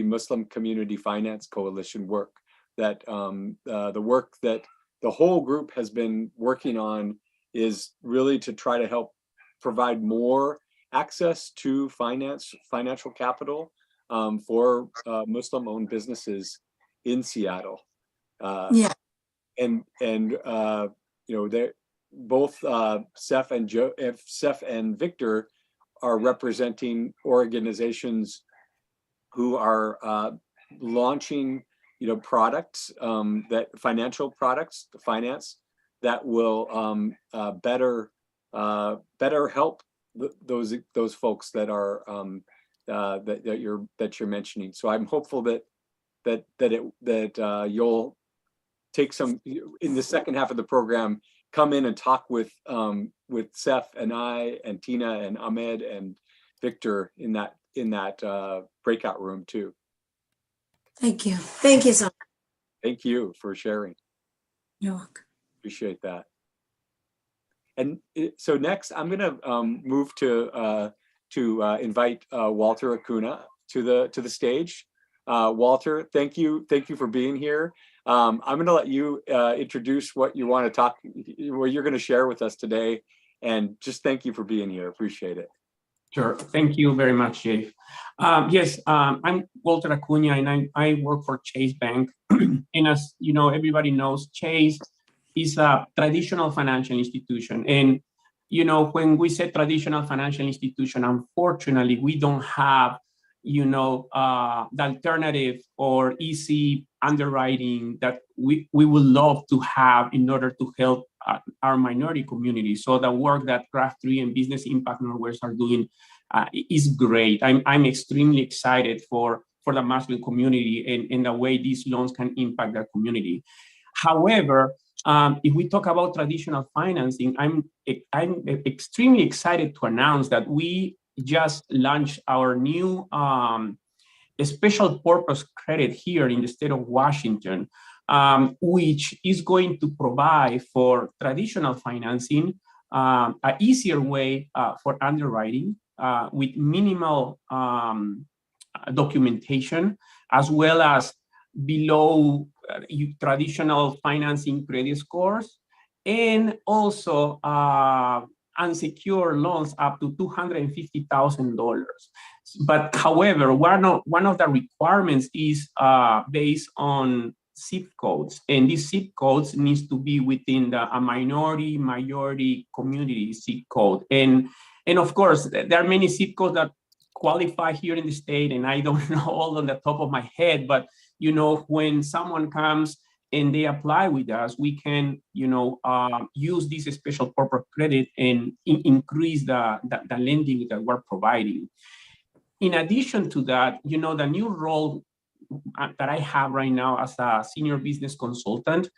Muslim Community Finance Coalition work. That the work that the whole group has been working on is really to try to help provide more access to financial capital for Muslim-owned businesses in Seattle. And they both Seth and Victor are representing organizations who are launching products, that financial products to finance that will better help those folks that are that you're mentioning. So I'm hopeful that you'll take some in the second half of the program, come in and talk with Seth and I and Tina and Ahmed and Victor in that breakout room too. Thank you so much. Thank you for sharing. You're welcome. Appreciate that. And so next, I'm going to move to invite Walter Acuna to the stage. Walter, thank you for being here. I'm going to let you introduce what you want to what you're going to share with us today, and just thank you for being here. Appreciate it. Sure. Thank you very much, Jay. Yes, I'm Walter Acuna, and I work for Chase Bank. And as you know, everybody knows, Chase is a traditional financial institution. And when we say traditional financial institution, unfortunately, we don't have the alternative or easy underwriting that we would love to have in order to help our minority community. So the work that Craft3 and Business Impact Northwest are doing is great. I'm extremely excited for the Muslim community and the way these loans can impact their community. However, if we talk about traditional financing, I'm extremely excited to announce that we just launched our new special purpose credit here in the state of Washington, which is going to provide for traditional financing an easier way for underwriting with minimal documentation, as well as below traditional financing credit scores, and also unsecured loans up to $250,000. But however, one of the requirements is based on zip codes, and these zip codes needs to be within a minority community zip code. And of course, there are many zip codes that qualify here in the state, and I don't know all on the top of my head, but when someone comes and they apply with us, we can, use this special purpose credit and increase the lending that we're providing. In addition to that, the new role that I have right now as a senior business consultant,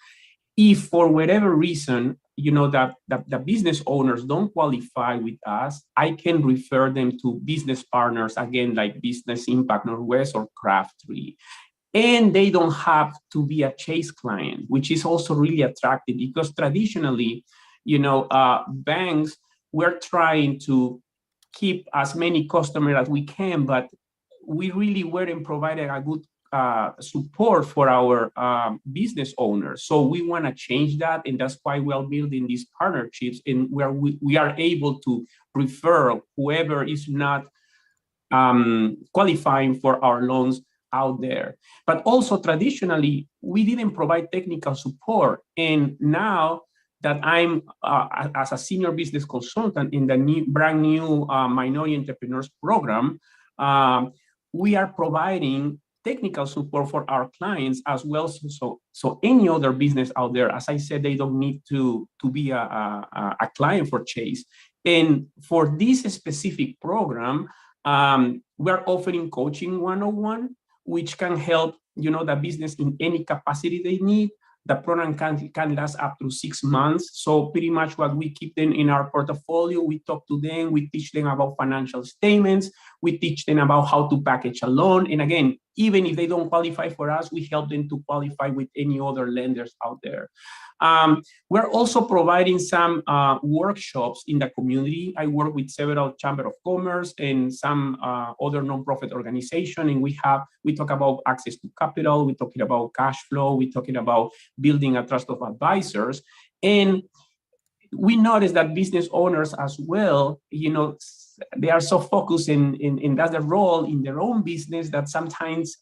if for whatever reason the business owners don't qualify with us, I can refer them to business partners, again, like Business Impact Northwest or Craft3. And they don't have to be a Chase client, which is also really attractive because traditionally, banks, we're trying to keep as many customers as we can, but we really weren't providing a good support for our business owners. So we want to change that, and that's why we're building these partnerships, and where we are able to refer whoever is not qualifying for our loans out there. But also traditionally, we didn't provide technical support, and now that I'm as a senior business consultant in the brand new Minority Entrepreneurs Program, we are providing technical support for our clients as well. So any other business out there, as I said, they don't need to be a client for Chase. And for this specific program, we're offering coaching 101, which can help the business in any capacity they need. The program can last up to 6 months. So pretty much what we keep them in our portfolio, we talk to them, we teach them about financial statements, we teach them about how to package a loan. And again, even if they don't qualify for us, we help them to qualify with any other lenders out there. We're also providing some workshops in the community. I work with several Chamber of Commerce and some other nonprofit organizations, and we talk about access to capital, we're talking about cash flow, we're talking about building a trust of advisors. And we notice that business owners as well, they are so focused in that's the role in their own business that sometimes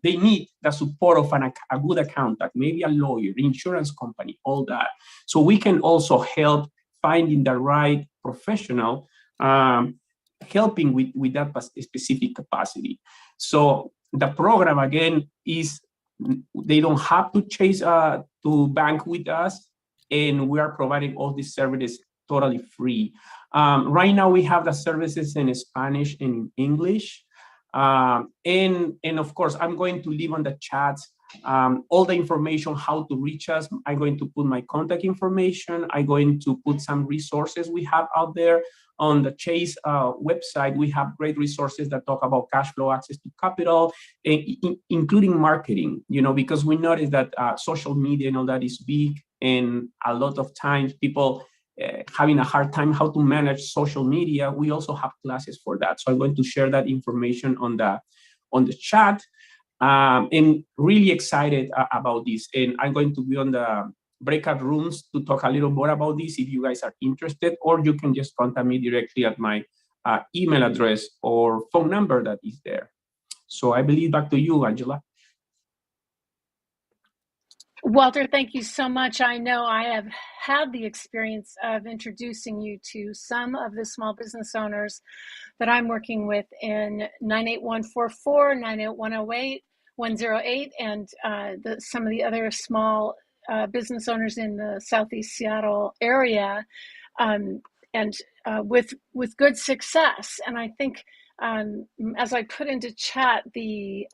they need the support of a good accountant, maybe a lawyer, insurance company, all that. So we can also help finding the right professional, helping with that specific capacity. So the program, again, is they don't have to chase to bank with us, and we are providing all these services totally free. Right now, we have the services in Spanish and in English. And of course, I'm going to leave on the chat all the information, how to reach us. I'm going to put my contact information. I'm going to put some resources we have out there. On the Chase website, we have great resources that talk about cash flow, access to capital, including marketing, because we notice that social media and all that is big, and a lot of times people having a hard time how to manage social media. We also have classes for that. So I'm going to share that information on the chat. And really excited about this. And I'm going to be on the breakout rooms to talk a little more about this if you guys are interested, or you can just contact me directly at my email address or phone number that is there. So I believe back to you, Angela. Walter, thank you so much. I know I have had the experience of introducing you to some of the small business owners that I'm working with in 98144, 98108, 108, and some of the other small business owners in the Southeast Seattle area, and with good success. And I think, as I put into chat, the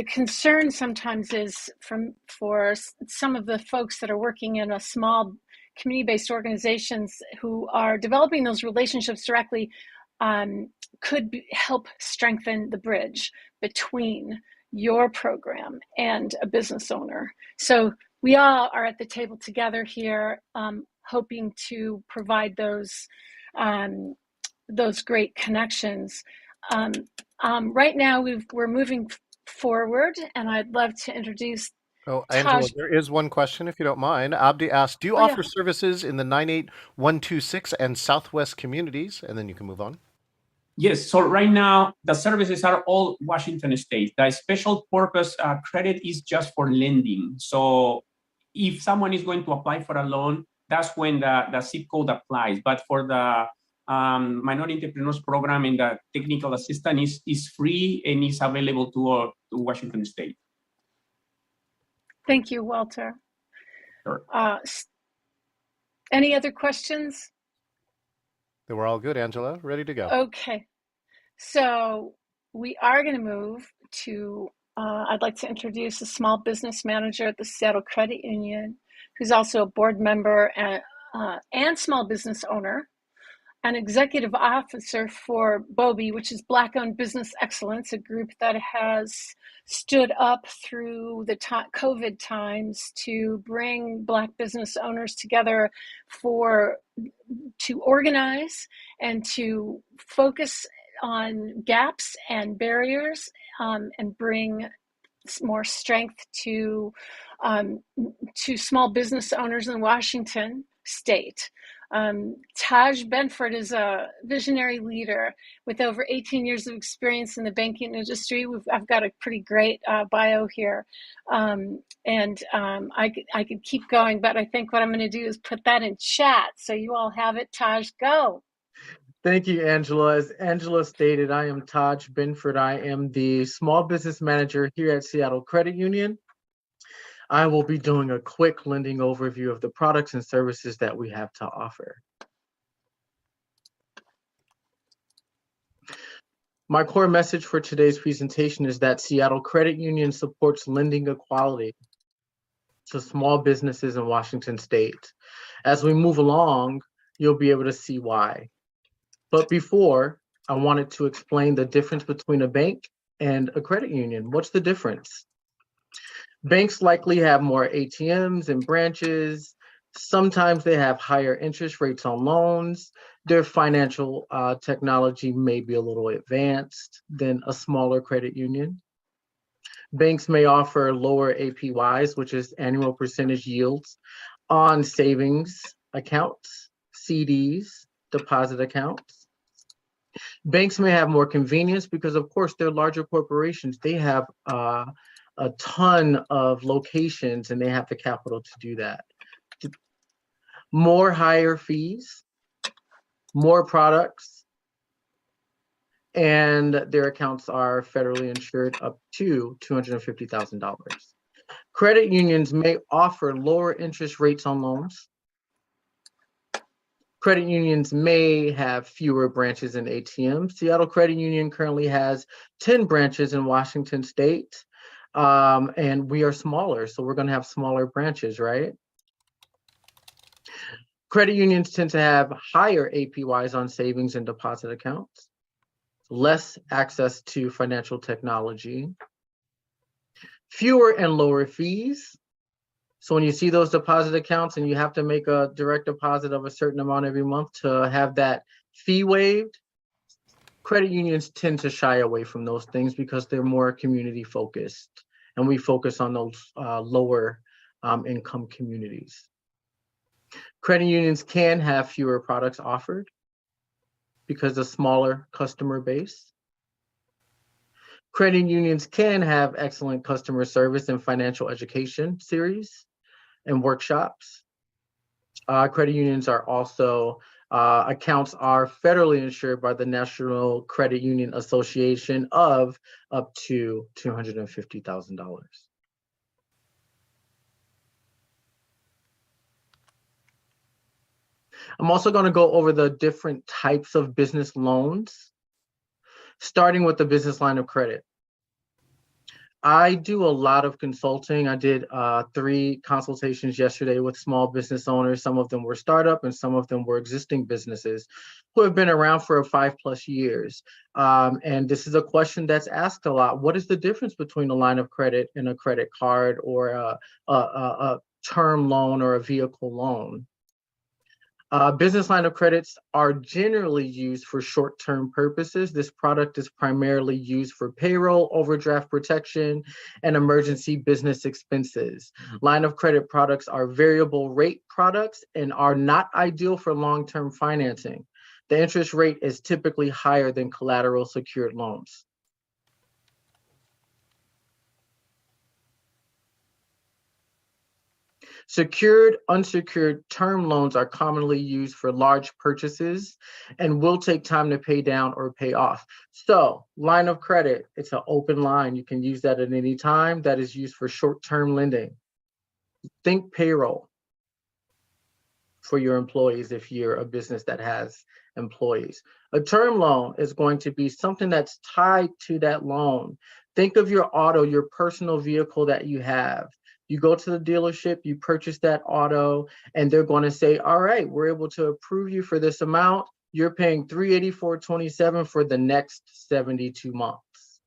concern sometimes is for some of the folks that are working in a small community-based organizations who are developing those relationships directly, could help strengthen the bridge between your program and a business owner. So we all are at the table together here, hoping to provide those great connections. Right now, we're moving forward, and I'd love to introduce Angela, Taj. there is one question, if you don't mind. Abdi asked, do you offer services in the 98126 and Southwest communities? And then you can move on. Yes, so right now, the services are all Washington State. The special purpose credit is just for lending. So if someone is going to apply for a loan, that's when the zip code applies. But for the Minority Entrepreneurs Program and the technical assistance is free and is available to Washington State. Thank you, Walter. Sure. Any other questions? They were all good, Angela. Ready to go. Okay. So we are going to move to, I'd like to introduce a small business manager at the Seattle Credit Union who's also a board member and small business owner, an executive officer for BOBI, which is Black-Owned Business Excellence, a group that has stood up through the COVID times to bring Black business owners together to organize and to focus on gaps and barriers, and bring more strength to small business owners in Washington state. Taj Benford is a visionary leader with over 18 years of experience in the banking industry. I've got a pretty great bio here, and I could keep going, but I think what I'm going to do is put that in chat so you all have it. Taj, go. Thank you, Angela. As Angela stated, I am Taj Benford. I am the small business manager here at Seattle Credit Union. I will be doing a quick lending overview of the products and services that we have to offer. My core message for today's presentation is that Seattle Credit Union supports lending equality to small businesses in Washington state. As we move along, you'll be able to see why. But before, I wanted to explain the difference between a bank and a credit union. What's the difference? Banks likely have more ATMs and branches. Sometimes they have higher interest rates on loans. Their financial technology may be a little advanced than a smaller credit union. Banks may offer lower APYs, which is annual percentage yields, on savings accounts, CDs, deposit accounts. Banks may have more convenience because, of course, they're larger corporations. They have a ton of locations and they have the capital to do that. More higher fees, more products, and their accounts are federally insured up to $250,000. Credit unions may offer lower interest rates on loans. Credit unions may have fewer branches and ATMs. Seattle Credit Union currently has 10 branches in Washington state, and we are smaller, so we're going to have smaller branches, right? Credit unions tend to have higher APYs on savings and deposit accounts, less access to financial technology, fewer and lower fees. So when you see those deposit accounts and you have to make a direct deposit of a certain amount every month to have that fee waived, credit unions tend to shy away from those things because they're more community focused, and we focus on those lower income communities. Credit unions can have fewer products offered because of smaller customer base. Credit unions can have excellent customer service and financial education series and workshops. Credit unions are also, accounts are federally insured by the National Credit Union Association of up to $250,000. I'm also going to go over the different types of business loans, starting with the business line of credit. I do a lot of consulting. I did 3 consultations yesterday with small business owners. Some of them were startup and some of them were existing businesses who have been around for 5+ years. And this is a question that's asked a lot. What is the difference between a line of credit and a credit card or a term loan or a vehicle loan? Business line of credits are generally used for short-term purposes. This product is primarily used for payroll, overdraft protection, and emergency business expenses. Line of credit products are variable rate products and are not ideal for long-term financing. The interest rate is typically higher than collateral secured loans. Secured, unsecured term loans are commonly used for large purchases and will take time to pay down or pay off. So, line of credit, it's an open line. You can use that at any time. That is used for short-term lending. Think payroll for your employees if you're a business that has employees. A term loan is going to be something that's tied to that loan. Think of your auto, your personal vehicle that you have. You go to the dealership, you purchase that auto, and they're going to say, all right, we're able to approve you for this amount. You're paying $384.27 for the next 72 months.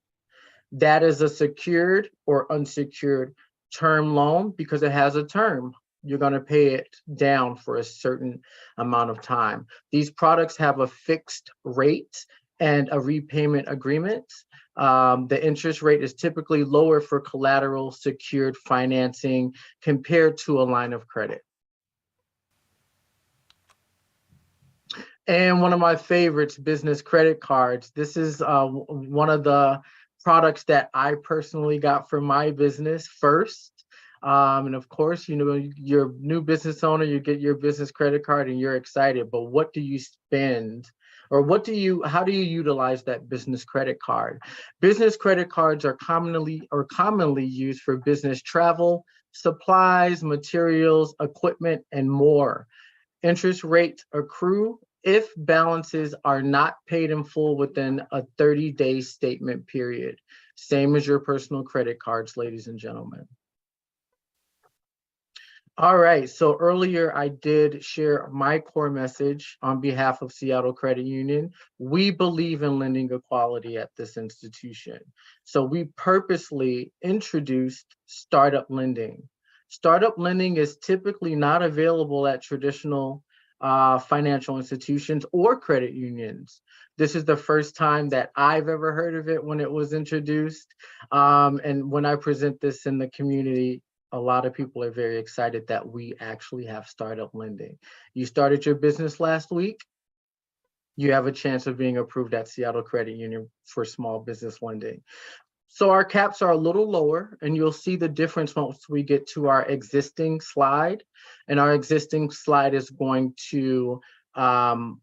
That is a secured or unsecured term loan because it has a term. You're going to pay it down for a certain amount of time. These products have a fixed rate and a repayment agreement. The interest rate is typically lower for collateral secured financing compared to a line of credit. And one of my favorites, business credit cards. This is one of the products that I personally got for my business first. And of course, you know, you're a new business owner, you get your business credit card and you're excited, but what do you spend? Or how do you utilize that business credit card? Business credit cards are commonly used for business travel, supplies, materials, equipment, and more. Interest rates accrue if balances are not paid in full within a 30-day statement period. Same as your personal credit cards, ladies and gentlemen. All right, so earlier I did share my core message on behalf of Seattle Credit Union. We believe in lending equality at this institution. So we purposely introduced startup lending. Startup lending is typically not available at traditional financial institutions or credit unions. This is the first time that I've ever heard of it when it was introduced. And when I present this in the community, a lot of people are very excited that we actually have startup lending. You started your business last week, you have a chance of being approved at Seattle Credit Union for small business lending. So our caps are a little lower, and you'll see the difference once we get to our existing slide. And our existing slide is going to kind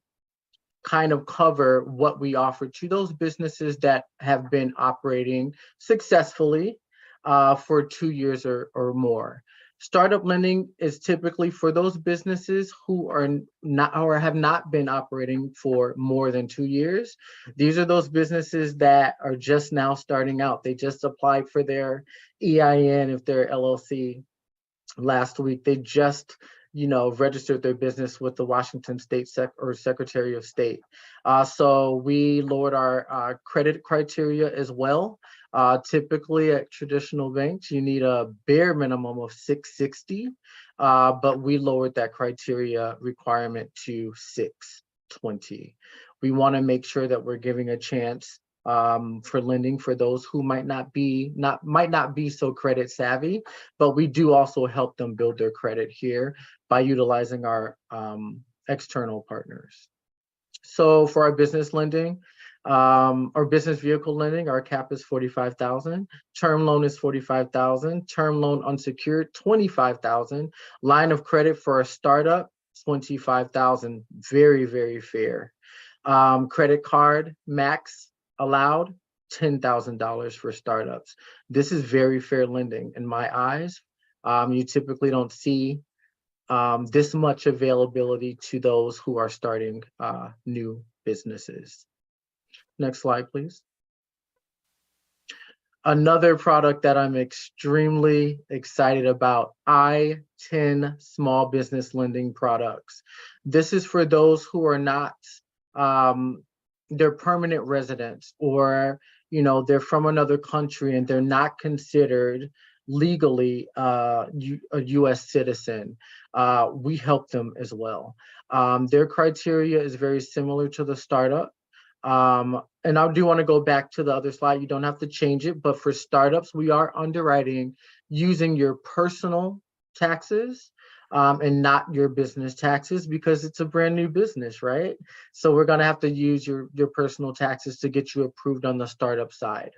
of cover what we offer to those businesses that have been operating successfully for 2 years or more. Startup lending is typically for those businesses who are not or have not been operating for more than 2 years. These are those businesses that are just now starting out. They just applied for their EIN if they're LLC last week. They just registered their business with the Washington State Secretary of State. So we lowered our credit criteria as well. Typically at traditional banks, you need a bare minimum of 660, but we lowered that criteria requirement to 620. We want to make sure that we're giving a chance for lending for those who might not be so credit savvy, but we do also help them build their credit here by utilizing our external partners. So for our business lending, our business vehicle lending, our cap is $45,000. Term loan is $45,000. Term loan unsecured, $25,000. Line of credit for a startup, $25,000. Very, very fair. Credit card max allowed, $10,000 for startups. This is very fair lending in my eyes. You typically don't see this much availability to those who are starting new businesses. Next slide, please. Another product that I'm extremely excited about, I-10 small business lending products. This is for those who are not, they're permanent residents, or they're from another country and they're not considered legally a US citizen. We help them as well. Their criteria is very similar to the startup. And I do want to go back to the other slide. You don't have to change it, but for startups, we are underwriting using your personal taxes and not your business taxes, because it's a brand new business, right? So we're going to have to use your personal taxes to get you approved on the startup side.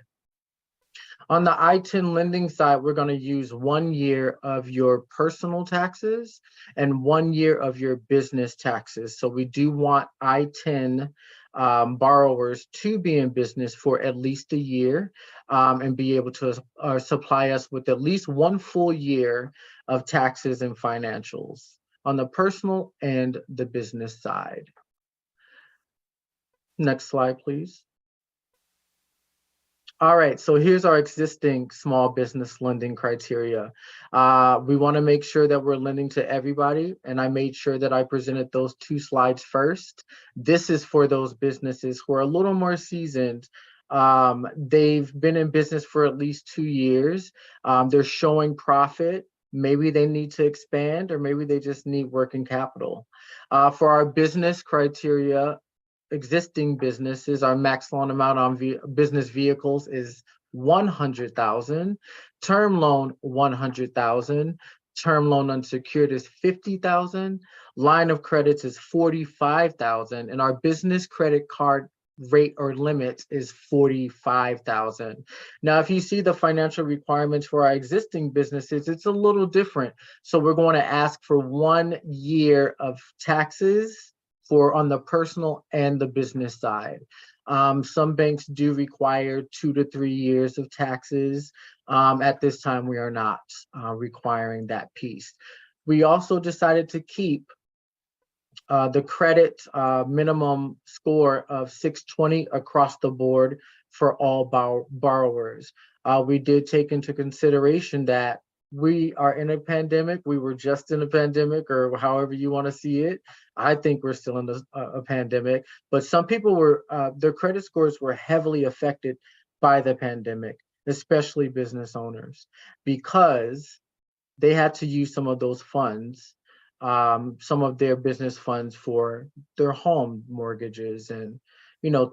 On the I-10 lending side, we're going to use 1 year of your personal taxes and 1 year of your business taxes. So we do want I-10 borrowers to be in business for at least a year and be able to supply us with at least 1 full year of taxes and financials on the personal and the business side. Next slide, please. All right, so here's our existing small business lending criteria. We want to make sure that we're lending to everybody, and I made sure that I presented those 2 slides first. This is for those businesses who are a little more seasoned. They've been in business for at least 2 years. They're showing profit. Maybe they need to expand, or maybe they just need working capital. For our business criteria, existing businesses, our max loan amount on business vehicles is 100,000, term loan 100,000, term loan unsecured is 50,000, line of credits is 45,000, and our business credit card rate or limit is 45,000. Now, if you see the financial requirements for our existing businesses, it's a little different. So we're going to ask for 1 year of taxes for on the personal and the business side. Some banks do require 2 to 3 years of taxes. At this time, we are not requiring that piece. We also decided to keep the credit minimum score of 620 across the board for all borrowers. We did take into consideration that we are in a pandemic. We were just in a pandemic, or however you want to see it. I think we're still in a pandemic, but some people were, their credit scores were heavily affected by the pandemic, especially business owners, because they had to use some of those funds, some of their business funds for their home mortgages and,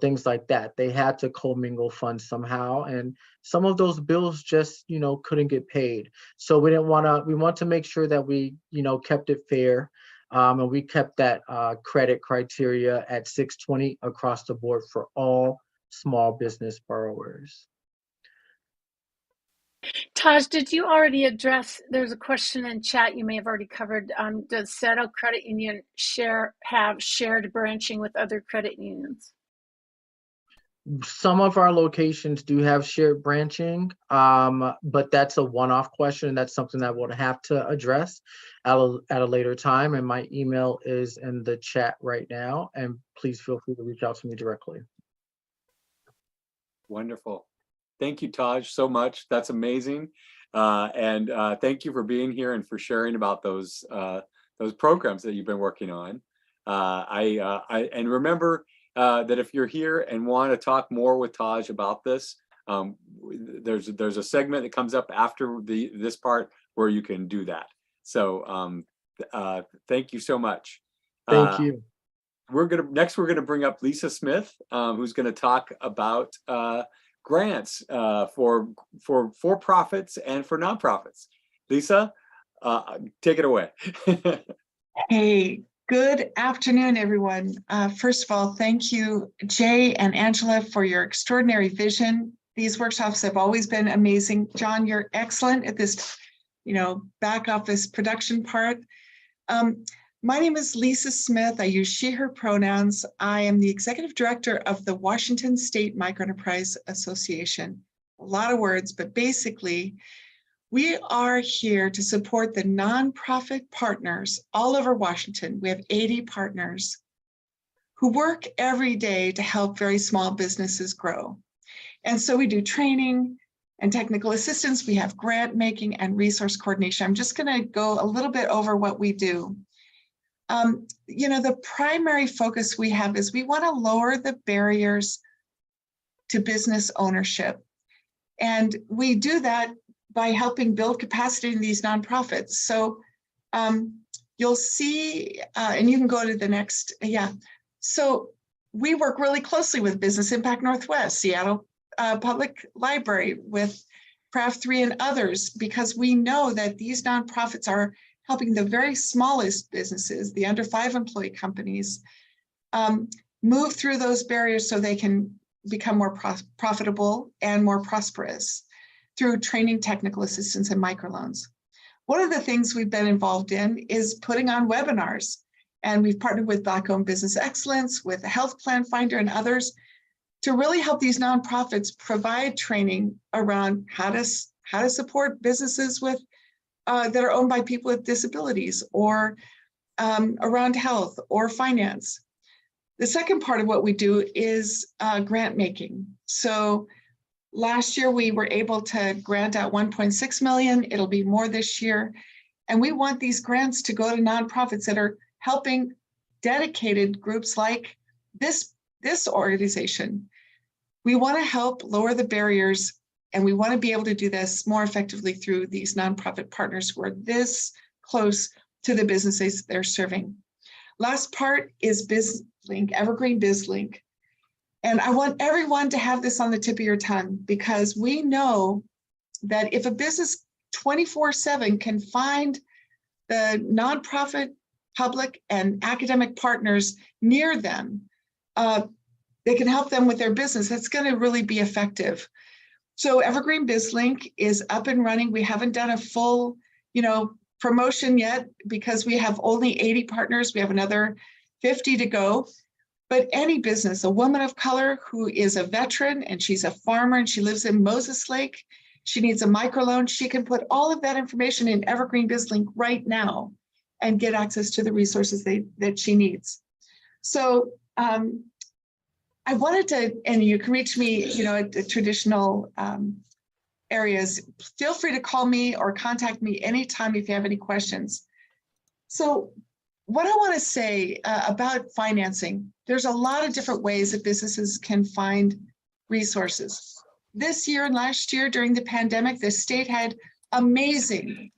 things like that. They had to commingle funds somehow, and some of those bills just, couldn't get paid. So we want to make sure that we, kept it fair. And we kept that credit criteria at 620 across the board for all small business borrowers. Taj, did you already address, there's a question in chat you may have already covered. Does Seattle Credit Union have shared branching with other credit unions? Some of our locations do have shared branching, but that's a one-off question. That's something that we'll have to address at a later time. And my email is in the chat right now. And please feel free to reach out to me directly. Wonderful. Thank you, Taj, so much. That's amazing. And thank you for being here and for sharing about those programs that you've been working on. And remember, that if you're here and want to talk more with Taj about this, there's a segment that comes up after this part where you can do that. So thank you so much. Thank you. We're gonna bring up Lisa Smith, who's gonna talk about grants for profits and for nonprofits. Lisa, take it away. Hey. Good afternoon, everyone. First of all, thank you, Jay and Angela, for your extraordinary vision. These workshops have always been amazing. John, you're excellent at this, back office production part. My name is Lisa Smith. I use she, her pronouns. I am the executive director of the Washington State Microenterprise Association. A lot of words, but basically, we are here to support the nonprofit partners all over Washington. We have 80 partners who work every day to help very small businesses grow. And so we do training and technical assistance. We have grant making and resource coordination. I'm just going to go a little bit over what we do. The primary focus we have is we want to lower the barriers to business ownership. And we do that by helping build capacity in these nonprofits. So you'll see, and you can go to the next, So we work really closely with Business Impact Northwest, Seattle Public Library, with Craft 3 and others, because we know that these nonprofits are helping the very smallest businesses, the under 5 employee companies, move through those barriers so they can become more profitable and more prosperous through training, technical assistance, and microloans. One of the things we've been involved in is putting on webinars, and we've partnered with Black-owned Business Excellence, with Health Plan Finder and others to really help these nonprofits provide training around how to support businesses with that are owned by people with disabilities, or around health or finance. The second part of what we do is grant making. So Last year, we were able to grant out 1.6 million. It'll be more this year. And we want these grants to go to nonprofits that are helping dedicated groups like this organization. We want to help lower the barriers, and we want to be able to do this more effectively through these nonprofit partners who are this close to the businesses they're serving. Last part is BizLink, Evergreen BizLink. And I want everyone to have this on the tip of your tongue, because we know that if a business 24/7 can find the nonprofit, public, and academic partners near them, they can help them with their business. That's going to really be effective. So Evergreen BizLink is up and running. We haven't done a full, promotion yet because we have only 80 partners. We have another 50 to go. But any business, a woman of color who is a veteran and she's a farmer and she lives in Moses Lake, she needs a microloan, she can put all of that information in Evergreen BizLink right now and get access to the resources that she needs. So I wanted to, and you can reach me, at the traditional areas. Feel free to call me or contact me anytime if you have any questions. So what I want to say about financing, there's a lot of different ways that businesses can find resources. This year and last year during the pandemic, the state had amazing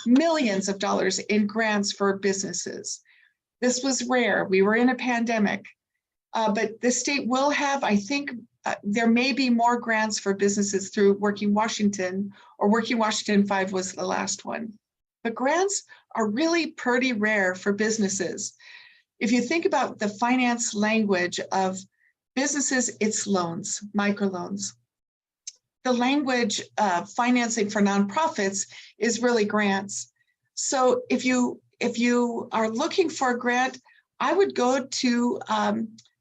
millions of dollars in grants for businesses. This was rare. We were in a pandemic, but the state will have, I think, there may be more grants for businesses through Working Washington, or Working Washington 5 was the last one. But grants are really pretty rare for businesses. If you think about the finance language of businesses, it's loans, microloans. The language of financing for nonprofits is really grants. So if you are looking for a grant, I would go to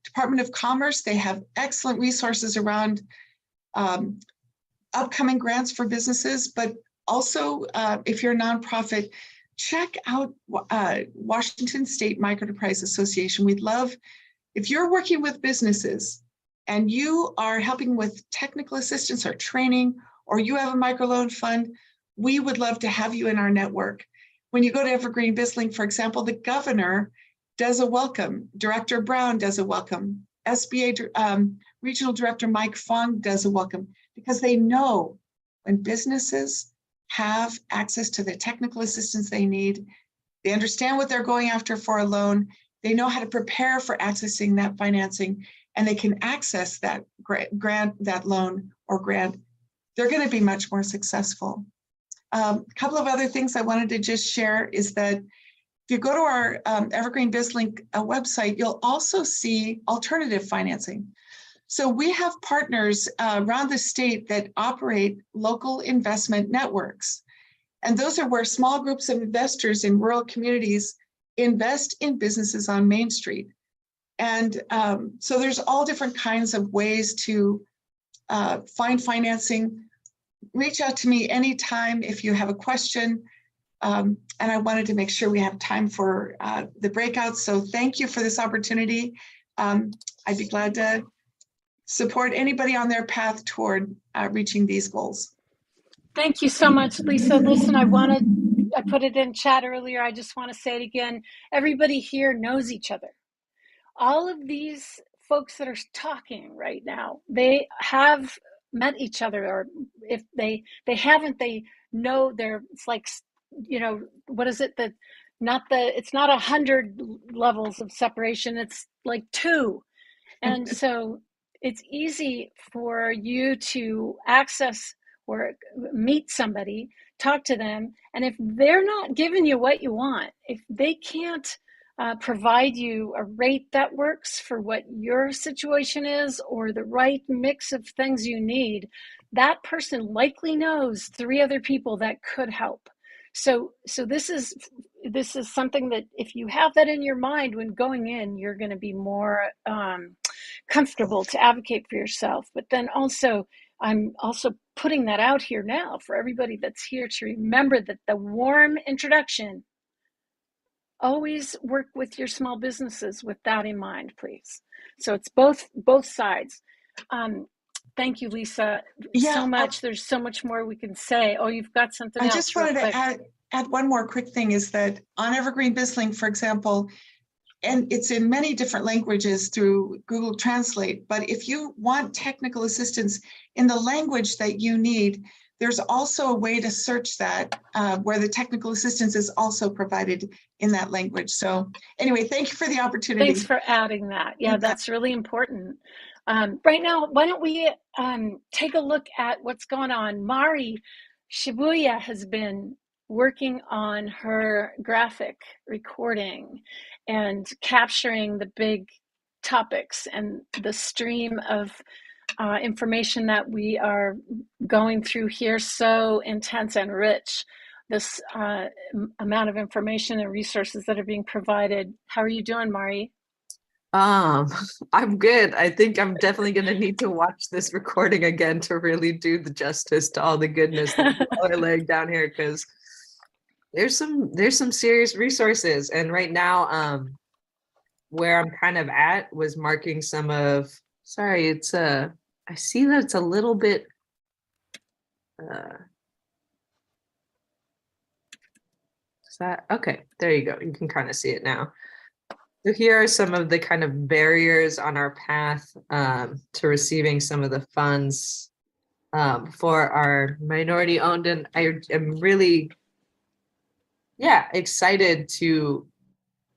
Department of Commerce. They have excellent resources around upcoming grants for businesses, but also if you're a nonprofit, check out Washington State Microenterprise Association. We'd love, if you're working with businesses and you are helping with technical assistance or training, or you have a microloan fund, we would love to have you in our network. When you go to Evergreen BizLink, for example, the governor does a welcome. Director Brown does a welcome. SBA Regional Director Mike Fong does a welcome, because they know when businesses have access to the technical assistance they need, they understand what they're going after for a loan, they know how to prepare for accessing that financing, and they can access that grant, that loan or grant, they're going to be much more successful. A couple of other things I wanted to just share is that if you go to our Evergreen BizLink website, you'll also see alternative financing. So we have partners around the state that operate local investment networks. And those are where small groups of investors in rural communities invest in businesses on Main Street. And so there's all different kinds of ways to find financing. Reach out to me anytime if you have a question. And I wanted to make sure we have time for the breakout. So thank you for this opportunity. I'd be glad to support anybody on their path toward reaching these goals. Thank you so much, Lisa. Listen, I put it in chat earlier. I just want to say it again. Everybody here knows each other. All of these folks that are talking right now, they have met each other, or if they haven't, they know it's like, what is it that it's not 100 levels of separation, it's like 2. And so it's easy for you to access or meet somebody, talk to them, and if they're not giving you what you want, if they can't provide you a rate that works for what your situation is, or the right mix of things you need, that person likely knows 3 other people that could help. So this is something that if you have that in your mind when going in, you're going to be more comfortable to advocate for yourself. But then also, I'm also putting that out here now for everybody that's here to remember that the warm introduction, always work with your small businesses with that in mind, please. So it's both sides. Thank you, Lisa, Yeah, so much. There's so much more we can say. Oh, you've got something I else just real wanted quick. to add one more quick thing is that on Evergreen BizLink, for example, and it's in many different languages through Google Translate, but if you want technical assistance in the language that you need, there's also a way to search that where the technical assistance is also provided in that language. So anyway, thank you for the opportunity. Thanks for adding that. Yeah, that's really important. Right now, why don't we take a look at what's going on? Mari Shibuya has been working on her graphic recording and capturing the big topics and the stream of information that we are going through here, so intense and rich. This amount of information and resources that are being provided. How are you doing, Mari? I'm good. I think I'm definitely going to need to watch this recording again to really do the justice to all the goodness that you all are laying down here, because there's some serious resources. And right now, where I'm kind of at was marking some of, sorry, it's I see that it's a little bit is that okay? There you go. You can kind of see it now. So here are some of the kind of barriers on our path to receiving some of the funds for our minority owned, and I am really, excited to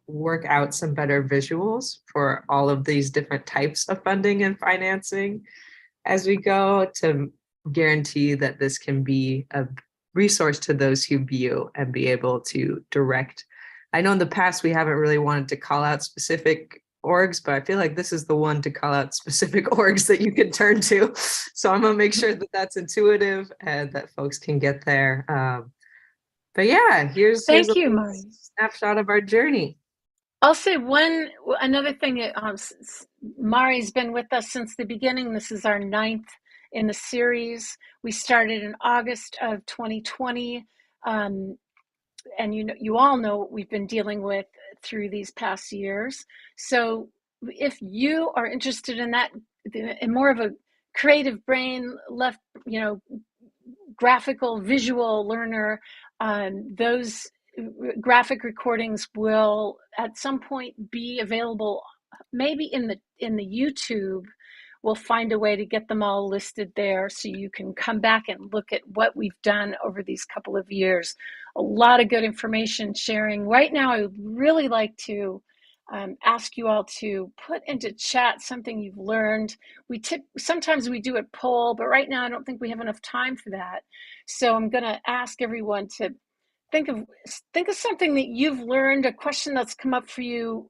work out some better visuals for all of these different types of funding and financing as we go, to guarantee that this can be a resource to those who view and be able to direct. I know in the past we haven't really wanted to call out specific orgs, but I feel like this is the one to call out specific orgs that you can turn to. So I'm gonna make sure that that's intuitive and that folks can get there. But yeah, here's Thank a you, Mari. snapshot of our journey. I'll say another thing. Mari's been with us since the beginning. This is our 9th in the series. We started in August of 2020. And you all know what we've been dealing with through these past years. So if you are interested in that, in more of a creative brain, graphical, visual learner, those graphic recordings will at some point be available, maybe in the YouTube. We'll find a way to get them all listed there so you can come back and look at what we've done over these couple of years. A lot of good information sharing. Right now, I would really like to ask you all to put into chat something you've learned. Sometimes we do a poll, but right now I don't think we have enough time for that. So I'm going to ask everyone to think of something that you've learned, a question that's come up for you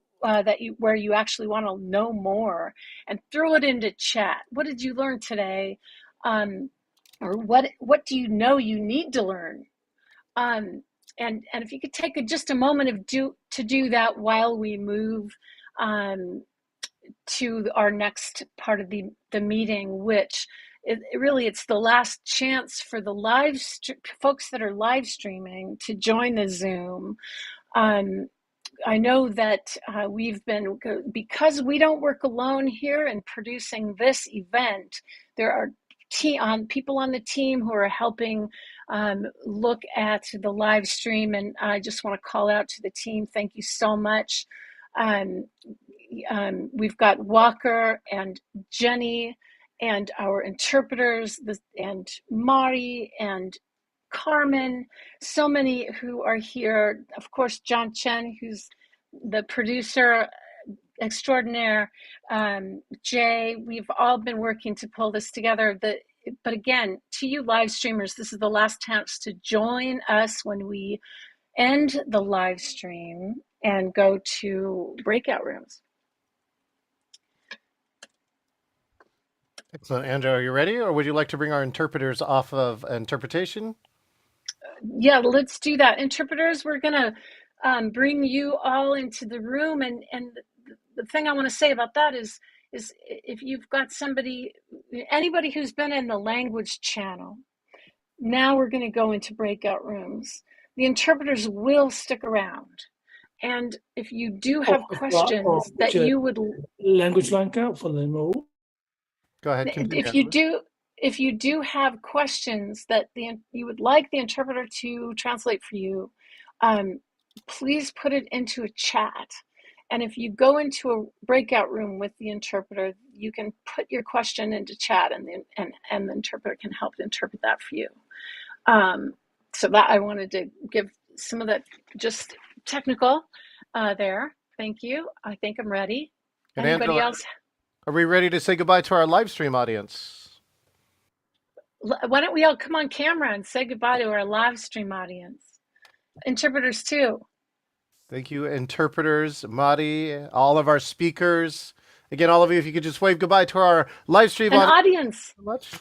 where you actually want to know more, and throw it into chat. What did you learn today? Or what do you know you need to learn? And if you could take just a moment to do that while we move to our next part of the meeting, which it's the last chance for the folks that are live streaming to join the Zoom. I know that because we don't work alone here in producing this event, there are people on the team who are helping look at the live stream, and I just want to call out to the team. Thank you so much. We've got Walker and Jenny and our interpreters, and Mari and Carmen, so many who are here. Of course, John Chen, who's the producer extraordinaire, Jay, we've all been working to pull this together. But again, to you live streamers, this is the last chance to join us when we end the live stream and go to breakout rooms. Excellent. Andrew, are you ready, or would you like to bring our interpreters off of interpretation? Yeah, let's do that. Interpreters, we're going to bring you all into the room. And the thing I want to say about that is if you've got anybody who's been in the language channel, now we're going to go into breakout rooms. The interpreters will stick around. And if you do have questions that you would... Language line for the move. Go ahead. Continue, If you do have questions that you would like the interpreter to translate for you, please put it into a chat. And if you go into a breakout room with the interpreter, you can put your question into chat, and the interpreter can help interpret that for you. So that I wanted to give some of that just technical there. Thank you. I think I'm ready. And Anybody Angela, else? are we ready to say goodbye to our live stream audience? Why don't we all come on camera and say goodbye to our live stream audience? Interpreters too. Thank you, interpreters, Madi, all of our speakers. Again, all of you, if you could just wave goodbye to our live stream audience. Much.